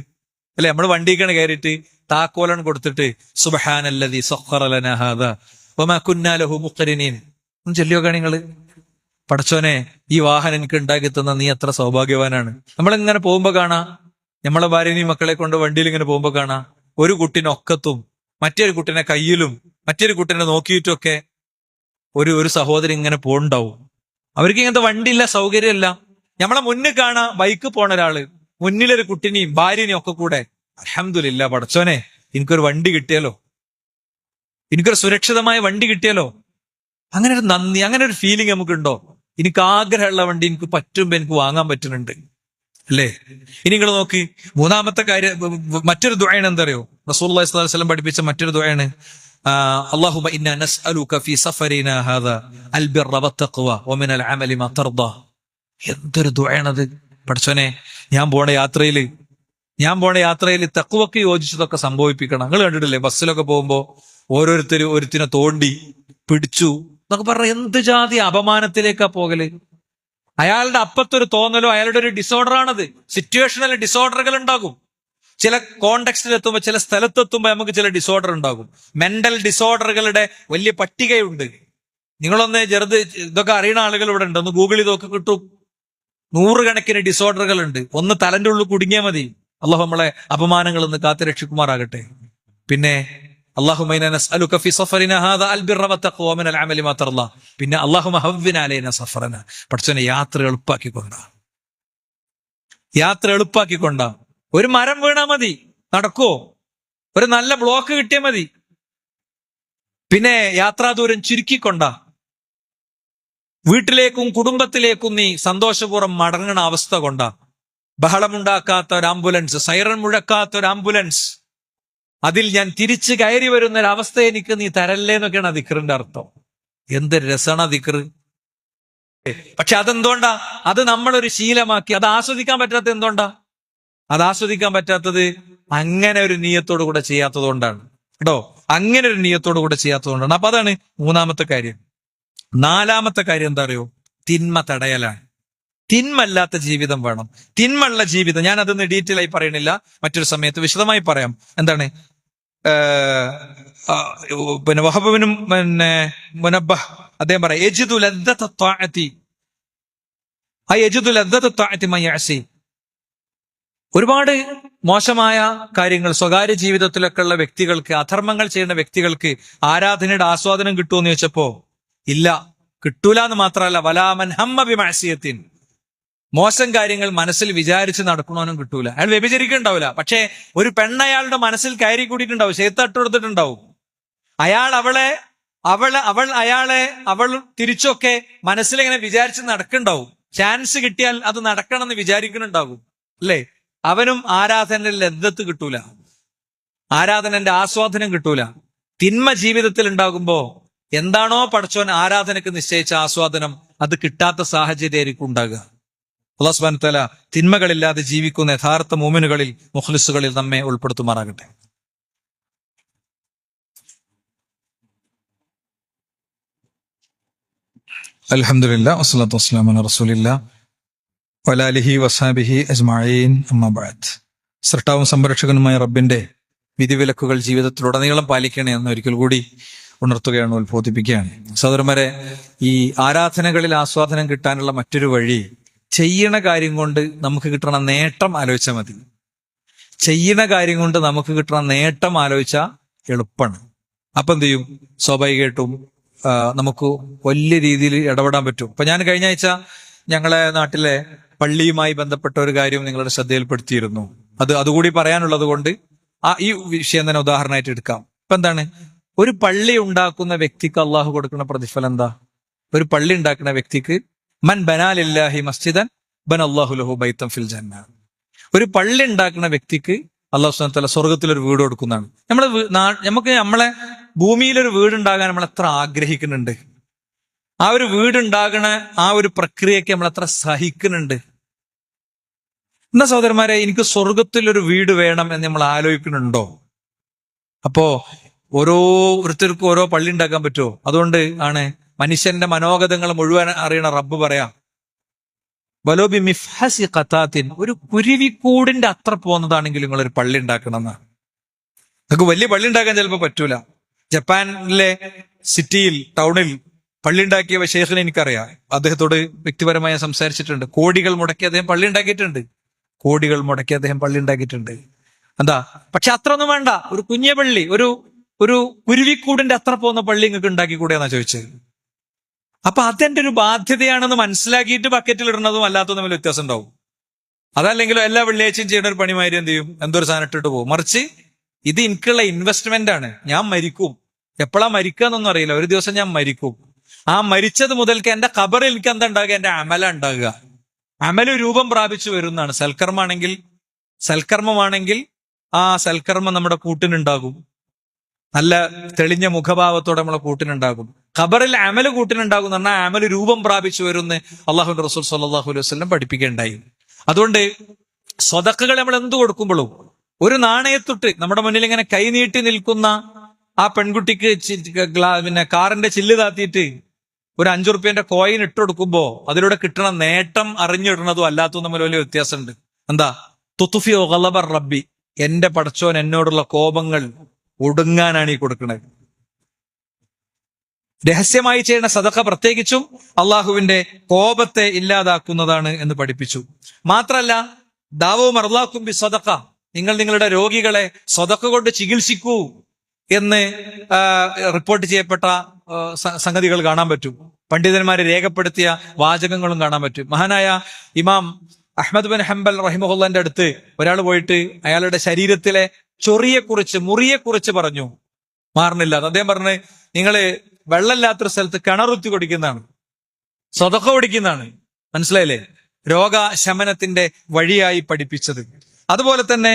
അല്ലെ. നമ്മൾ വണ്ടിക്കാണ് കയറിയിട്ട് താക്കോലൻ കൊടുത്തിട്ട് സുബ്ഹാനല്ലദീ സഖറ ലനാ ഹാദാ വമാ കുന്നാ ലഹു മുഖ്രിനീൻ ഒന്ന് ചൊല്ലിയോക്കാണ് നിങ്ങള്. പടച്ചോനെ, ഈ വാഹനം എനിക്ക് ഉണ്ടാക്കി തന്ന നീ എത്ര സൗഭാഗ്യവാനാണ്. നമ്മളിങ്ങനെ പോകുമ്പോ കാണാ നമ്മളെ ഭാര്യനെയും മക്കളെ കൊണ്ട് വണ്ടിയിൽ ഇങ്ങനെ പോകുമ്പോൾ കാണാം ഒരു കുട്ടീനെ ഒക്കത്തും മറ്റൊരു കുട്ടീനെ കയ്യിലും മറ്റൊരു കുട്ടീനെ നോക്കിയിട്ടുമൊക്കെ ഒരു സഹോദരി ഇങ്ങനെ പോണ്ടാവും. അവർക്ക് ഇങ്ങനത്തെ വണ്ടിയില്ല, സൗകര്യമില്ല. നമ്മളെ മുന്നിൽ കാണാ ബൈക്ക് പോണ ഒരാള്, മുന്നിലൊരു കുട്ടിനെയും ഭാര്യനെയും ഒക്കെ കൂടെ. അൽഹംദുലില്ലാ പടച്ചോനെ, എനിക്കൊരു വണ്ടി കിട്ടിയാലോ, എനിക്കൊരു സുരക്ഷിതമായ വണ്ടി കിട്ടിയാലോ. അങ്ങനെ ഒരു നന്ദി, അങ്ങനെ ഒരു ഫീലിംഗ് നമുക്കുണ്ടോ? എനിക്ക് ആഗ്രഹമുള്ള വണ്ടി എനിക്ക് പറ്റുമ്പോ എനിക്ക് വാങ്ങാൻ പറ്റുന്നുണ്ട്, അല്ലേ? ഇനി നിങ്ങൾ നോക്ക്, മൂന്നാമത്തെ കാര്യം, മറ്റൊരു ദുആണ് എന്താ അറിയോ? റസൂലുള്ളാഹി സ്വല്ലല്ലാഹു അലൈഹി വസല്ലം പഠിപ്പിച്ച മറ്റൊരു ദുആണ്, അല്ലാഹുമ്മ ഇന്നാ നസ്അലുക ഫീ സഫരിനാ ഹാദാ അൽ ബിർറ വത്തഖ്വ വമിനൽ അമലി മാ തർദാ. എന്തൊരു ദുആണത്! പടച്ചോനെ, ഞാൻ പോണ യാത്രയിൽ തഖ്വക്ക് യോജിച്ചതൊക്കെ സംഭവിപ്പിക്കണം. നിങ്ങൾ കണ്ടിട്ടില്ലേ ബസ്സിലൊക്കെ പോകുമ്പോ ഒരുത്തിനെ തോണ്ടി പിടിച്ചു എന്നൊക്കെ പറഞ്ഞ എന്ത് ജാതി അപമാനത്തിലേക്കാ പോകല്. അയാളുടെ അപ്പത്തൊരു തോന്നലോ അയാളുടെ ഒരു ഡിസോർഡറാണത്. സിറ്റുവേഷണൽ ഡിസോർഡറുകൾ ഉണ്ടാകും. ചില കോണ്ടെക്സ്റ്റിലെത്തുമ്പോ, ചില സ്ഥലത്തെത്തുമ്പോ നമുക്ക് ചില ഡിസോർഡർ ഉണ്ടാകും. മെന്റൽ ഡിസോർഡറുകളുടെ വലിയ പട്ടികയുണ്ട്. നിങ്ങളൊന്ന് ഇതൊക്കെ അറിയുന്ന ആളുകൾ ഇവിടെ ഉണ്ട്, ഒന്ന് ഗൂഗിൾ ചെയ്തൊക്കെ കിട്ടും. 100 കണക്കിന് ഡിസോർഡറുകൾ ഉണ്ട്. ഒന്ന് തലന്റെ ഉള്ളിൽ കുടുങ്ങിയാൽ മതി. അള്ളാഹു നമ്മളെ അപമാനങ്ങളിൽ നിന്ന് കാത്തു രക്ഷിക്കുമാറാകട്ടെ. പിന്നെ അല്ലാഹുമ്മ ഇന്നാ നസ്അലുക ഫീ സഫരിനാ ഹാദാ അൽ ബിർറ വത്തഖ്വ വമിനൽ അമലി മാ തർദാ. പിന്നെ അല്ലാഹുമ്മ ഹവ്വിൻ അലൈനാ സഫറനാ. പടച്ചോനെ, യാത്ര എളുപ്പാക്കിക്കൊണ്ടാ. ഒരു മരം വീണാ മതി, നടക്കോ? ഒരു നല്ല ബ്ലോക്ക് കിട്ടിയാൽ മതി. പിന്നെ യാത്രാദൂരം ചുരുക്കിക്കൊണ്ടാ. വീട്ടിലേക്കും കുടുംബത്തിലേക്കും നീ സന്തോഷപൂർവ്വം മടങ്ങണ അവസ്ഥ കൊണ്ടാ. ബഹളമുണ്ടാക്കാത്ത ഒരു ആംബുലൻസ്, സൈറൺ മുഴക്കാത്ത ഒരു ആംബുലൻസ്, അതിൽ ഞാൻ തിരിച്ചു കയറി വരുന്ന ഒരു അവസ്ഥ എനിക്ക് നീ തരല്ലേ എന്നൊക്കെയാണ് ആ ദിക്റിന്റെ അർത്ഥം. എന്ത് രസാണ് ആ ദിക്റ്! പക്ഷെ അതെന്തുകൊണ്ടാ? അത് നമ്മളൊരു ശീലമാക്കി. അത് ആസ്വദിക്കാൻ പറ്റാത്തത് എന്തുകൊണ്ടാ? അത് ആസ്വദിക്കാൻ പറ്റാത്തത് അങ്ങനെ ഒരു നീയത്തോടു കൂടെ ചെയ്യാത്തത് കൊണ്ടാണ് കേട്ടോ. അങ്ങനെ ഒരു നീയത്തോടു കൂടെ ചെയ്യാത്തത് കൊണ്ടാണ്. അപ്പൊ അതാണ് മൂന്നാമത്തെ കാര്യം. നാലാമത്തെ കാര്യം എന്താ അറിയോ? തിന്മ തടയലാണ്. തിന്മല്ലാത്ത ജീവിതം വേണം. തിന്മയുള്ള ജീവിതം, ഞാൻ അതൊന്ന് ഡീറ്റെയിൽ ആയി പറയണില്ല, മറ്റൊരു സമയത്ത് വിശദമായി പറയാം. എന്താണ് പിന്നെ വഹബിനും മുനബ്ബഹ് അദ്ദേഹം പറയാം, യജിദു ലദ്ദത ത്വാഅതി യജിദു ലദ്ദത ത്വാഅതി മൻ യഅസി. ഒരുപാട് മോശമായ കാര്യങ്ങൾ സ്വകാര്യ ജീവിതത്തിലൊക്കെ ഉള്ള വ്യക്തികൾക്ക്, അധർമ്മങ്ങൾ ചെയ്യുന്ന വ്യക്തികൾക്ക് ആരാധനയുടെ ആസ്വാദനം കിട്ടുമെന്ന് ചോദിച്ചപ്പോ ഇല്ല, കിട്ടൂല എന്ന് മാത്രമല്ല, വലാ മൻ ഹമ്മ ബിമഅസിയത്തിൻ, മോശം കാര്യങ്ങൾ മനസ്സിൽ വിചാരിച്ച് നടക്കണവനും കിട്ടൂല. അയാൾ വ്യഭിചരിക്കുന്നുണ്ടാവില്ല, പക്ഷേ ഒരു പെണ്ണയാളുടെ മനസ്സിൽ കയറി കൂടിയിട്ടുണ്ടാവും, ശേത്തട്ട് കൊടുത്തിട്ടുണ്ടാവും. അവൾ തിരിച്ചൊക്കെ മനസ്സിലിങ്ങനെ വിചാരിച്ച് നടക്കുന്നുണ്ടാവും. ചാൻസ് കിട്ടിയാൽ അത് നടക്കണം എന്ന് വിചാരിക്കുന്നുണ്ടാവും, അല്ലേ? അവനും ആരാധനയുടെ ലദ്ദത്ത് കിട്ടൂല, ആരാധനന്റെ ആസ്വാദനം കിട്ടൂല. തിന്മ ജീവിതത്തിൽ ഉണ്ടാകുമ്പോ എന്താണോ പടച്ചോൻ ആരാധനക്ക് നിശ്ചയിച്ച ആസ്വാദനം, അത് കിട്ടാത്ത സാഹചര്യമായിരിക്കും ഉണ്ടാകുക. അല്ലാഹു സുബ്ഹാനഹു വ തആല തിന്മകളില്ലാതെ ജീവിക്കുന്ന യഥാർത്ഥ മുഅ്മിനുകളിൽ, മുഖ്ലിസുകളിൽ നമ്മെ ഉൾപ്പെടുത്തുമാറാകട്ടെ. അൽഹംദുലില്ലാഹ് വസ്സലാത്തു വസ്സലാമു അലാ റസൂലില്ലാഹ് വഅലാ ആലിഹി വസ്ഹബിഹി അജ്മഈൻ, അമ്മാ ബഅദ്. സൃഷ്ടാവും സംരക്ഷകനുമായ റബ്ബിന്റെ വിധിവിലക്കുകൾ ജീവിതത്തിലുടനീളം പാലിക്കണേ എന്ന് ഒരിക്കൽ കൂടി ഉണർത്തുകയാണ്, ഉത്ബോധിപ്പിക്കുകയാണ്. സഹോദരന്മാരെ, ഈ ആരാധനകളിൽ ആസ്വാദനം കിട്ടാനുള്ള മറ്റൊരു വഴി, ചെയ്യണ കാര്യം കൊണ്ട് നമുക്ക് കിട്ടണ നേട്ടം ആലോചിച്ചാൽ മതി. ചെയ്യണ കാര്യം കൊണ്ട് നമുക്ക് കിട്ടണ നേട്ടം ആലോചിച്ചാൽ എളുപ്പമാണ്. അപ്പൊ എന്ത് ചെയ്യും? സ്വാഭാവികമായിട്ടും നമുക്ക് വലിയ രീതിയിൽ ഇടപെടാൻ പറ്റും. ഇപ്പൊ ഞാൻ കഴിഞ്ഞ ആഴ്ച ഞങ്ങളെ നാട്ടിലെ പള്ളിയുമായി ബന്ധപ്പെട്ട ഒരു കാര്യം നിങ്ങളുടെ ശ്രദ്ധയിൽപ്പെടുത്തിയിരുന്നു. അതുകൂടി പറയാനുള്ളത് കൊണ്ട് ഈ വിഷയം തന്നെ ഉദാഹരണമായിട്ട് എടുക്കാം. ഇപ്പൊ എന്താണ്, ഒരു പള്ളി ഉണ്ടാക്കുന്ന വ്യക്തിക്ക് അള്ളാഹു കൊടുക്കുന്ന പ്രതിഫലം എന്താ? ഒരു പള്ളി ഉണ്ടാക്കുന്ന വ്യക്തിക്ക് മൻ ബനാലില്ലാഹി മസ്ജിദൻ ബനല്ലാഹു ലഹു ബൈത്തൻ ഫിൽ ജന്ന. ഒരു പള്ളി ഉണ്ടാക്കുന്ന വ്യക്തിക്ക് അള്ളാഹു സുബ്ഹാനഹു വ തആല സ്വർഗത്തിലൊരു വീട് കൊടുക്കുന്നതാണ്. നമ്മളെ ഭൂമിയിലൊരു വീടുണ്ടാകാൻ നമ്മൾ എത്ര ആഗ്രഹിക്കുന്നുണ്ട്. ആ ഒരു വീടുണ്ടാകണ ആ ഒരു പ്രക്രിയക്ക് നമ്മൾ എത്ര സഹിക്കുന്നുണ്ട്. എന്നാ സഹോദരന്മാരെ, എനിക്ക് സ്വർഗത്തിലൊരു വീട് വേണം എന്ന് നമ്മൾ ആലോചിക്കുന്നുണ്ടോ? അപ്പോ ഓരോരുത്തർക്കും ഓരോ പള്ളി ഉണ്ടാക്കാൻ പറ്റുമോ? അതുകൊണ്ട് ആണ് മനുഷ്യന്റെ മനോഗതങ്ങൾ മുഴുവൻ അറിയണ റബ്ബ് പറയാം, വലോബി മിഫ്ഹസി ഖതാത്തിൻ, ഒരു കുരുവിക്കൂടിന്റെ അത്ര പോകുന്നതാണെങ്കിലും നിങ്ങളൊരു പള്ളി ഉണ്ടാക്കണം എന്നാണ്. നിങ്ങൾക്ക് വലിയ പള്ളി ഉണ്ടാക്കാൻ ചിലപ്പോൾ പറ്റൂല. ജപ്പാനിലെ സിറ്റിയിൽ, ടൗണിൽ പള്ളി ഉണ്ടാക്കിയ ഷെയ്ഖിനെ എനിക്കറിയാം. അദ്ദേഹത്തോട് വ്യക്തിപരമായി സംസാരിച്ചിട്ടുണ്ട്. കോടികൾ മുടക്കി അദ്ദേഹം പള്ളി ഉണ്ടാക്കിയിട്ടുണ്ട്. കോടികൾ മുടക്കി അദ്ദേഹം പള്ളി ഉണ്ടാക്കിയിട്ടുണ്ട്. എന്താ, പക്ഷെ അത്ര ഒന്നും വേണ്ട, ഒരു കുഞ്ഞ പള്ളി, ഒരു കുരുവിക്കൂടിന്റെ അത്ര പോകുന്ന പള്ളി നിങ്ങൾക്ക് ഉണ്ടാക്കി കൂടെയാന്നാ ചോദിച്ചത്. അപ്പൊ അതെന്റെ ഒരു ബാധ്യതയാണെന്ന് മനസ്സിലാക്കിയിട്ട് ബക്കറ്റിൽ ഇടുന്നതും അല്ലാത്തതും തമ്മിൽ വ്യത്യാസം ഉണ്ടാവും. അതല്ലെങ്കിലും എല്ലാ വെള്ളിയാഴ്ചയും ചെയ്യുന്ന ഒരു പണിമാരി എന്ത് ചെയ്യും, എന്തൊരു സാധനം ഇട്ടിട്ട് പോകും. മറിച്ച് ഇത് എനിക്കുള്ള ഇൻവെസ്റ്റ്മെന്റ് ആണ്. ഞാൻ മരിക്കും, എപ്പോഴാ മരിക്കുക എന്നൊന്നും അറിയില്ല, ഒരു ദിവസം ഞാൻ മരിക്കും. ആ മരിച്ചത് മുതൽക്ക് എന്റെ ഖബറിൽ എനിക്ക് എന്താ ഉണ്ടാകുക, എന്റെ അമല ഉണ്ടാകുക. അമല് രൂപം പ്രാപിച്ചു വരുന്നതാണ്. സൽക്കർമ്മമാണെങ്കിൽ ആ സൽക്കർമ്മം നമ്മുടെ കൂട്ടിനുണ്ടാകും. നല്ല തെളിഞ്ഞ മുഖഭാവത്തോടെ നമ്മളെ കൂട്ടിനുണ്ടാകും. ഖബറിൽ അമല് കൂട്ടിനുണ്ടാകും എന്ന് പറഞ്ഞാൽ അമല് രൂപം പ്രാപിച്ചു വരുന്ന അള്ളാഹുവിന്റെ റസൂൽ സ്വല്ലല്ലാഹു അലൈഹി വസല്ലം പഠിപ്പിക്കുകയുണ്ടായി. അതുകൊണ്ട് സ്വതക്കകൾ നമ്മൾ എന്ത് കൊടുക്കുമ്പോഴും ഒരു നാണയത്തൊട്ട് നമ്മുടെ മുന്നിൽ ഇങ്ങനെ കൈനീട്ടി നിൽക്കുന്ന ആ പെൺകുട്ടിക്ക് പിന്നെ കാറിന്റെ ചില്ല് താത്തിയിട്ട് ഒരു 5 റുപ്യന്റെ കോയിൻ ഇട്ട് കൊടുക്കുമ്പോ അതിലൂടെ കിട്ടണ നേട്ടം അറിഞ്ഞിടുന്നതും അല്ലാത്തതും തമ്മിൽ വലിയ വ്യത്യാസമുണ്ട്. എന്താ, തുത്തുഫി ഗളബർ റബ്ബി, എന്റെ പടച്ചോൻ എന്നോടുള്ള കോപങ്ങൾ ഒടുങ്ങാനാണ് ഈ കൊടുക്കുന്നത്. രഹസ്യമായി ചെയ്യുന്ന സദഖ പ്രത്യേകിച്ചും അള്ളാഹുവിന്റെ കോപത്തെ ഇല്ലാതാക്കുന്നതാണ് എന്ന് പഠിപ്പിച്ചു. മാത്രല്ല, ദാവോ മർലാക്കും ബി സദഖ, നിങ്ങൾ നിങ്ങളുടെ രോഗികളെ സദഖ കൊണ്ട് ചികിത്സിക്കൂ എന്ന് റിപ്പോർട്ട് ചെയ്യപ്പെട്ട സംഗതികൾ കാണാൻ പറ്റും. പണ്ഡിതന്മാരെ രേഖപ്പെടുത്തിയ വാചകങ്ങളും കാണാൻ പറ്റും. മഹാനായ ഇമാം അഹ്മദ് ബിൻ ഹംബൽ റഹിമഹുല്ലാന്റെ അടുത്ത് ഒരാൾ പോയിട്ട് അയാളുടെ ശരീരത്തിലെ മുറിയെക്കുറിച്ച് പറഞ്ഞു, മാറുന്നില്ല. അദ്ദേഹം പറഞ്ഞ്, നിങ്ങള് വെള്ളമില്ലാത്തൊരു സ്ഥലത്ത് കിണറുത്തി കൊടുക്കുന്നതാണ്, സ്വതക്ക കൊടുക്കുന്നതാണ്. മനസ്സിലായില്ലേ? രോഗശമനത്തിന്റെ വഴിയായി പഠിപ്പിച്ചത്. അതുപോലെ തന്നെ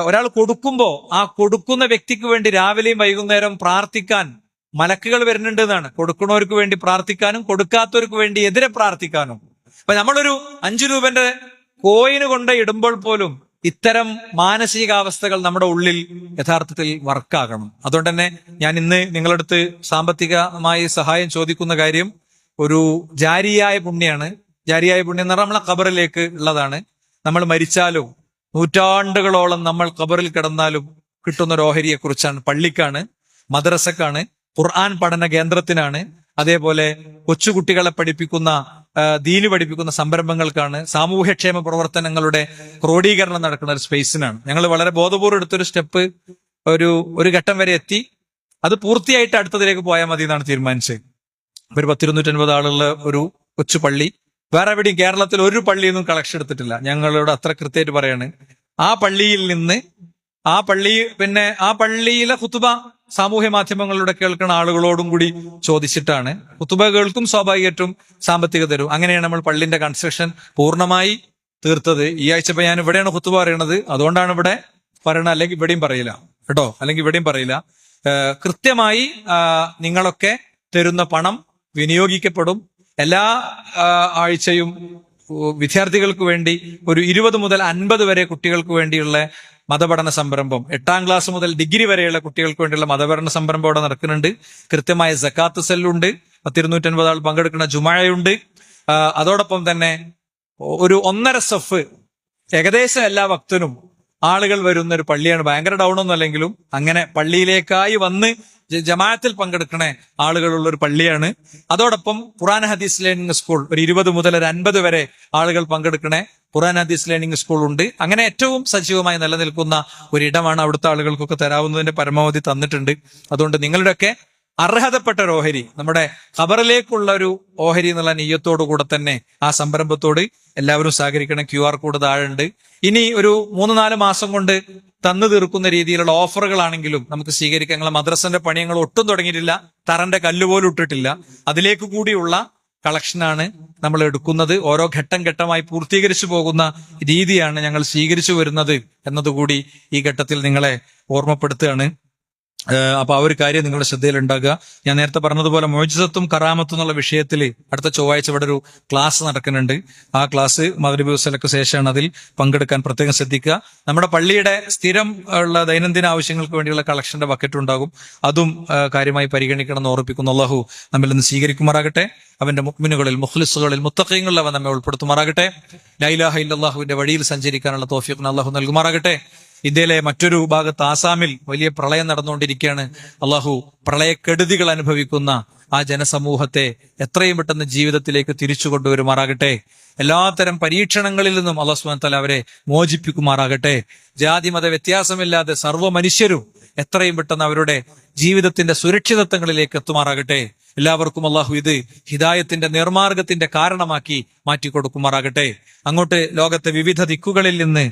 ഒരാൾ കൊടുക്കുമ്പോ ആ കൊടുക്കുന്ന വ്യക്തിക്ക് വേണ്ടി രാവിലെയും വൈകുന്നേരം പ്രാർത്ഥിക്കാൻ മലക്കുകൾ വരുന്നുണ്ട് എന്നാണ്. കൊടുക്കുന്നവർക്ക് വേണ്ടി പ്രാർത്ഥിക്കാനും കൊടുക്കാത്തവർക്ക് വേണ്ടി എതിരെ പ്രാർത്ഥിക്കാനും. അപ്പൊ നമ്മളൊരു 5 രൂപന്റെ കോയിന് കൊണ്ട് ഇടുമ്പോൾ പോലും ഇത്തരം മാനസികാവസ്ഥകൾ നമ്മുടെ ഉള്ളിൽ യഥാർത്ഥത്തിൽ വർക്കാകണം. അതുകൊണ്ട് തന്നെ ഞാൻ ഇന്ന് നിങ്ങളടുത്ത് സാമ്പത്തികമായി സഹായം ചോദിക്കുന്ന കാര്യം ഒരു ജാരിയായ പുണ്യാണ്. ജാരിയായ പുണ്യം എന്ന് പറഞ്ഞാൽ നമ്മളെ ഖബറിലേക്ക് ഉള്ളതാണ്. നമ്മൾ മരിച്ചാലും നൂറ്റാണ്ടുകളോളം നമ്മൾ ഖബറിൽ കിടന്നാലും കിട്ടുന്ന ഒരു ഓഹരിയെ കുറിച്ചാണ്. പള്ളിക്കാണ്, മദ്രസക്കാണ്, ഖുർആൻ പഠന കേന്ദ്രത്തിനാണ്, അതേപോലെ കൊച്ചുകുട്ടികളെ പഠിപ്പിക്കുന്ന ദീന് പഠിപ്പിക്കുന്ന സംരംഭങ്ങൾക്കാണ്, സാമൂഹ്യക്ഷേമ പ്രവർത്തനങ്ങളുടെ ക്രോഡീകരണം നടക്കുന്ന ഒരു സ്പേസിനാണ്. ഞങ്ങൾ വളരെ ബോധപൂർവ്വം എടുത്തൊരു സ്റ്റെപ്പ് ഒരു ഘട്ടം വരെ എത്തി. അത് പൂർത്തിയായിട്ട് അടുത്തതിലേക്ക് പോയാൽ മതി എന്നാണ് തീരുമാനിച്ചത്. ഒരു 250 ആളുള്ള ഒരു കൊച്ചു പള്ളി, വേറെ എവിടെയും കേരളത്തിൽ ഒരു പള്ളിയൊന്നും കളക്ഷൻ എടുത്തിട്ടില്ല. ഞങ്ങളോട് അത്ര കൃത്യമായിട്ട് പറയാണ്. ആ പള്ളിയിൽ നിന്ന് ആ പള്ളിയിലെ ഖുതുബ സാമൂഹ്യ മാധ്യമങ്ങളിലൂടെ കേൾക്കുന്ന ആളുകളോടും കൂടി ചോദിച്ചിട്ടാണ്. ഖുതുബ കേൾക്കും, സ്വാഭാവികമായിട്ടും സാമ്പത്തിക തരും. അങ്ങനെയാണ് നമ്മൾ പള്ളിന്റെ കൺസ്ട്രക്ഷൻ പൂർണ്ണമായി തീർത്തത്. ഈ ആഴ്ച ഇപ്പൊ ഞാൻ ഇവിടെയാണ് ഖുതുബ പറയണത്, അതുകൊണ്ടാണ് ഇവിടെ പറയണത്. അല്ലെങ്കിൽ ഇവിടെയും പറയില്ല കേട്ടോ, അല്ലെങ്കിൽ ഇവിടെയും പറയില്ല. കൃത്യമായി നിങ്ങളൊക്കെ തരുന്ന പണം വിനിയോഗിക്കപ്പെടും. എല്ലാ ആഴ്ചയും വിദ്യാർത്ഥികൾക്ക് വേണ്ടി ഒരു 20 മുതൽ 50 വരെ കുട്ടികൾക്ക് വേണ്ടിയുള്ള മതപഠന സംരംഭം, 8ാം ക്ലാസ് മുതൽ ഡിഗ്രി വരെയുള്ള കുട്ടികൾക്ക് വേണ്ടിയുള്ള മതപഠന സംരംഭം അവിടെ നടക്കുന്നുണ്ട്. കൃത്യമായ സക്കാത്ത് സെല്ലുണ്ട്, 250 ആൾ പങ്കെടുക്കുന്ന ജുമായുണ്ട്. അതോടൊപ്പം തന്നെ ഒരു 1.5 സഫ് ഏകദേശം എല്ലാ വക്തനും ആളുകൾ വരുന്ന ഒരു പള്ളിയാണ്. ഭയങ്കര ഡൗൺ ഒന്നും അല്ലെങ്കിലും അങ്ങനെ പള്ളിയിലേക്കായി വന്ന് ജമാഅത്തിൽ പങ്കെടുക്കണ ആളുകളുള്ള ഒരു പള്ളിയാണ്. അതോടൊപ്പം ഖുർആൻ ഹദീസ് ലേണിംഗ് സ്കൂൾ ഒരു 20 മുതൽ 50 വരെ ആളുകൾ പങ്കെടുക്കണ ഖുർആൻ ഹദീസ് ലേണിംഗ് സ്കൂൾ ഉണ്ട്. അങ്ങനെ ഏറ്റവും സജീവമായി നിലനിൽക്കുന്ന ഒരിടമാണ്. അവിടുത്തെ ആളുകൾക്കൊക്കെ തരാവുന്നതിന്റെ പരമാവധി തന്നിട്ടുണ്ട്. അതുകൊണ്ട് നിങ്ങളുടെയൊക്കെ അർഹതപ്പെട്ട ഒരു ഓഹരി, നമ്മുടെ ഖബറിലേക്കുള്ള ഒരു ഓഹരി എന്നുള്ള നെയ്യത്തോടു കൂടെ തന്നെ ആ സംരംഭത്തോട് എല്ലാവരും സഹകരിക്കണം. QR കോഡ് താഴെയുണ്ട്. ഇനി ഒരു 3-4 മാസം കൊണ്ട് തന്നു തീർക്കുന്ന രീതിയിലുള്ള ഓഫറുകളാണെങ്കിലും നമുക്ക് സ്വീകരിക്കാം. ഞങ്ങളെ മദ്രസന്റെ പണി ഞങ്ങൾ ഒട്ടും തുടങ്ങിയിട്ടില്ല, തറന്റെ കല്ലുപോലും ഇട്ടിട്ടില്ല. അതിലേക്ക് കൂടിയുള്ള കളക്ഷനാണ് നമ്മൾ എടുക്കുന്നത്. ഓരോ ഘട്ടമായി പൂർത്തീകരിച്ചു പോകുന്ന രീതിയാണ് ഞങ്ങൾ സ്വീകരിച്ചു വരുന്നത് എന്നതുകൂടി ഈ ഘട്ടത്തിൽ നിങ്ങളെ ഓർമ്മപ്പെടുത്തുകയാണ്. അപ്പൊ ആ ഒരു കാര്യം നിങ്ങളുടെ ശ്രദ്ധയിലുണ്ടാകുക. ഞാൻ നേരത്തെ പറഞ്ഞതുപോലെ മുഅ്ജിസത്തും കറാമത്തും എന്നുള്ള വിഷയത്തിൽ അടുത്ത ചൊവ്വാഴ്ച ഇവിടെ ഒരു ക്ലാസ് നടക്കുന്നുണ്ട്. ആ ക്ലാസ് മഗ്‌രിബ് വസ്സലക്ക് ശേഷമാണ്. അതിൽ പങ്കെടുക്കാൻ പ്രത്യേകം ശ്രദ്ധിക്കുക. നമ്മുടെ പള്ളിയുടെ സ്ഥിരം ഉള്ള ദൈനംദിന ആവശ്യങ്ങൾക്ക് വേണ്ടിയുള്ള കളക്ഷന്റെ ബക്കറ്റ് ഉണ്ടാകും. അതും കാര്യമായി പരിഗണിക്കണം എന്ന് ഓർപ്പിക്കുന്നു. അല്ലാഹു നമ്മിൽ നിന്ന് സ്വീകരിക്കുമാറാകട്ടെ. അവന്റെ മുഅ്മിനുകളിൽ, മുഖ്ലിസുകളിൽ, മുത്തഖീങ്ങളിൽ അവൻ നമ്മെ ഉൾപ്പെടുത്തുമാറാകട്ടെ. ലാ ഇലാഹ ഇല്ലല്ലാഹുവിന്റെ വഴിയിൽ സഞ്ചരിക്കാനുള്ള തൗഫീഖ് അല്ലാഹു നൽകുമാറാകട്ടെ. ഇന്ത്യയിലെ മറ്റൊരു ഭാഗത്ത് ആസാമിൽ വലിയ പ്രളയം നടന്നുകൊണ്ടിരിക്കുകയാണ്. അള്ളാഹു പ്രളയക്കെടുതികൾ അനുഭവിക്കുന്ന ആ ജനസമൂഹത്തെ എത്രയും പെട്ടെന്ന് ജീവിതത്തിലേക്ക് തിരിച്ചു കൊണ്ടുവരുമാറാകട്ടെ. എല്ലാത്തരം പരീക്ഷണങ്ങളിൽ നിന്നും അല്ലാഹു സുബ്ഹാനഹു വ തആല അവരെ മോചിപ്പിക്കുമാറാകട്ടെ. ജാതിമത വ്യത്യാസമില്ലാതെ സർവ്വ മനുഷ്യരും എത്രയും പെട്ടെന്ന് അവരുടെ ജീവിതത്തിന്റെ സുരക്ഷിതത്വങ്ങളിലേക്ക് എത്തുമാറാകട്ടെ. എല്ലാവർക്കും അള്ളാഹു ഇത് ഹിദായത്തിന്റെ നിർമാർഗത്തിന്റെ കാരണമാക്കി മാറ്റിക്കൊടുക്കുമാറാകട്ടെ. അങ്ങോട്ട് ലോകത്തെ വിവിധ ദിക്കുകളിൽ നിന്ന്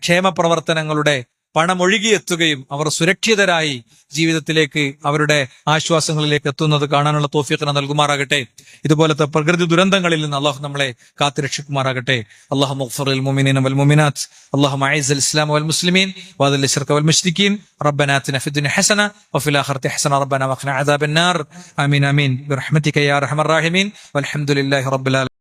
ക്ഷേമ പ്രവർത്തനങ്ങളുടെ പണമൊഴുകിയെത്തുകയും അവർ സുരക്ഷിതരായി ജീവിതത്തിലേക്ക് അവരുടെ ആശ്വാസങ്ങളിലേക്ക് എത്തുന്നത് കാണാനുള്ള തൗഫീഖ് നൽകുമാറാകട്ടെ. ഇതുപോലത്തെ പ്രകൃതി ദുരന്തങ്ങളിൽ നിന്ന് അള്ളാഹു നമ്മളെ കാത്തുരക്ഷിക്കുമാറാകട്ടെ. അല്ലാഹുമ്മ ഗ്ഫിർ ലിൽ മുഅ്മിനീന വൽ മുഅ്മിനാത്ത്, അല്ലാഹുമ്മ അഇസ്സൽ ഇസ്ലാമ വൽ മുസ്ലിമീൻ വഅദിൽ ശിർക വൽ മുശ്രിക്കീൻ, റബ്ബനാ ആതിനാ ഫിദ് ദുനിയ ഹസന വഫിൽ ആഖിറതി ഹസന റബ്ബനാ വഖിനാ അദാബൻ നാർ. ആമീൻ ആമീൻ ബിറഹ്മതിക യാ അർഹമർ റഹീമീൻ വൽഹംദുലില്ലാഹി റബ്ബിൽ ആലമീൻ.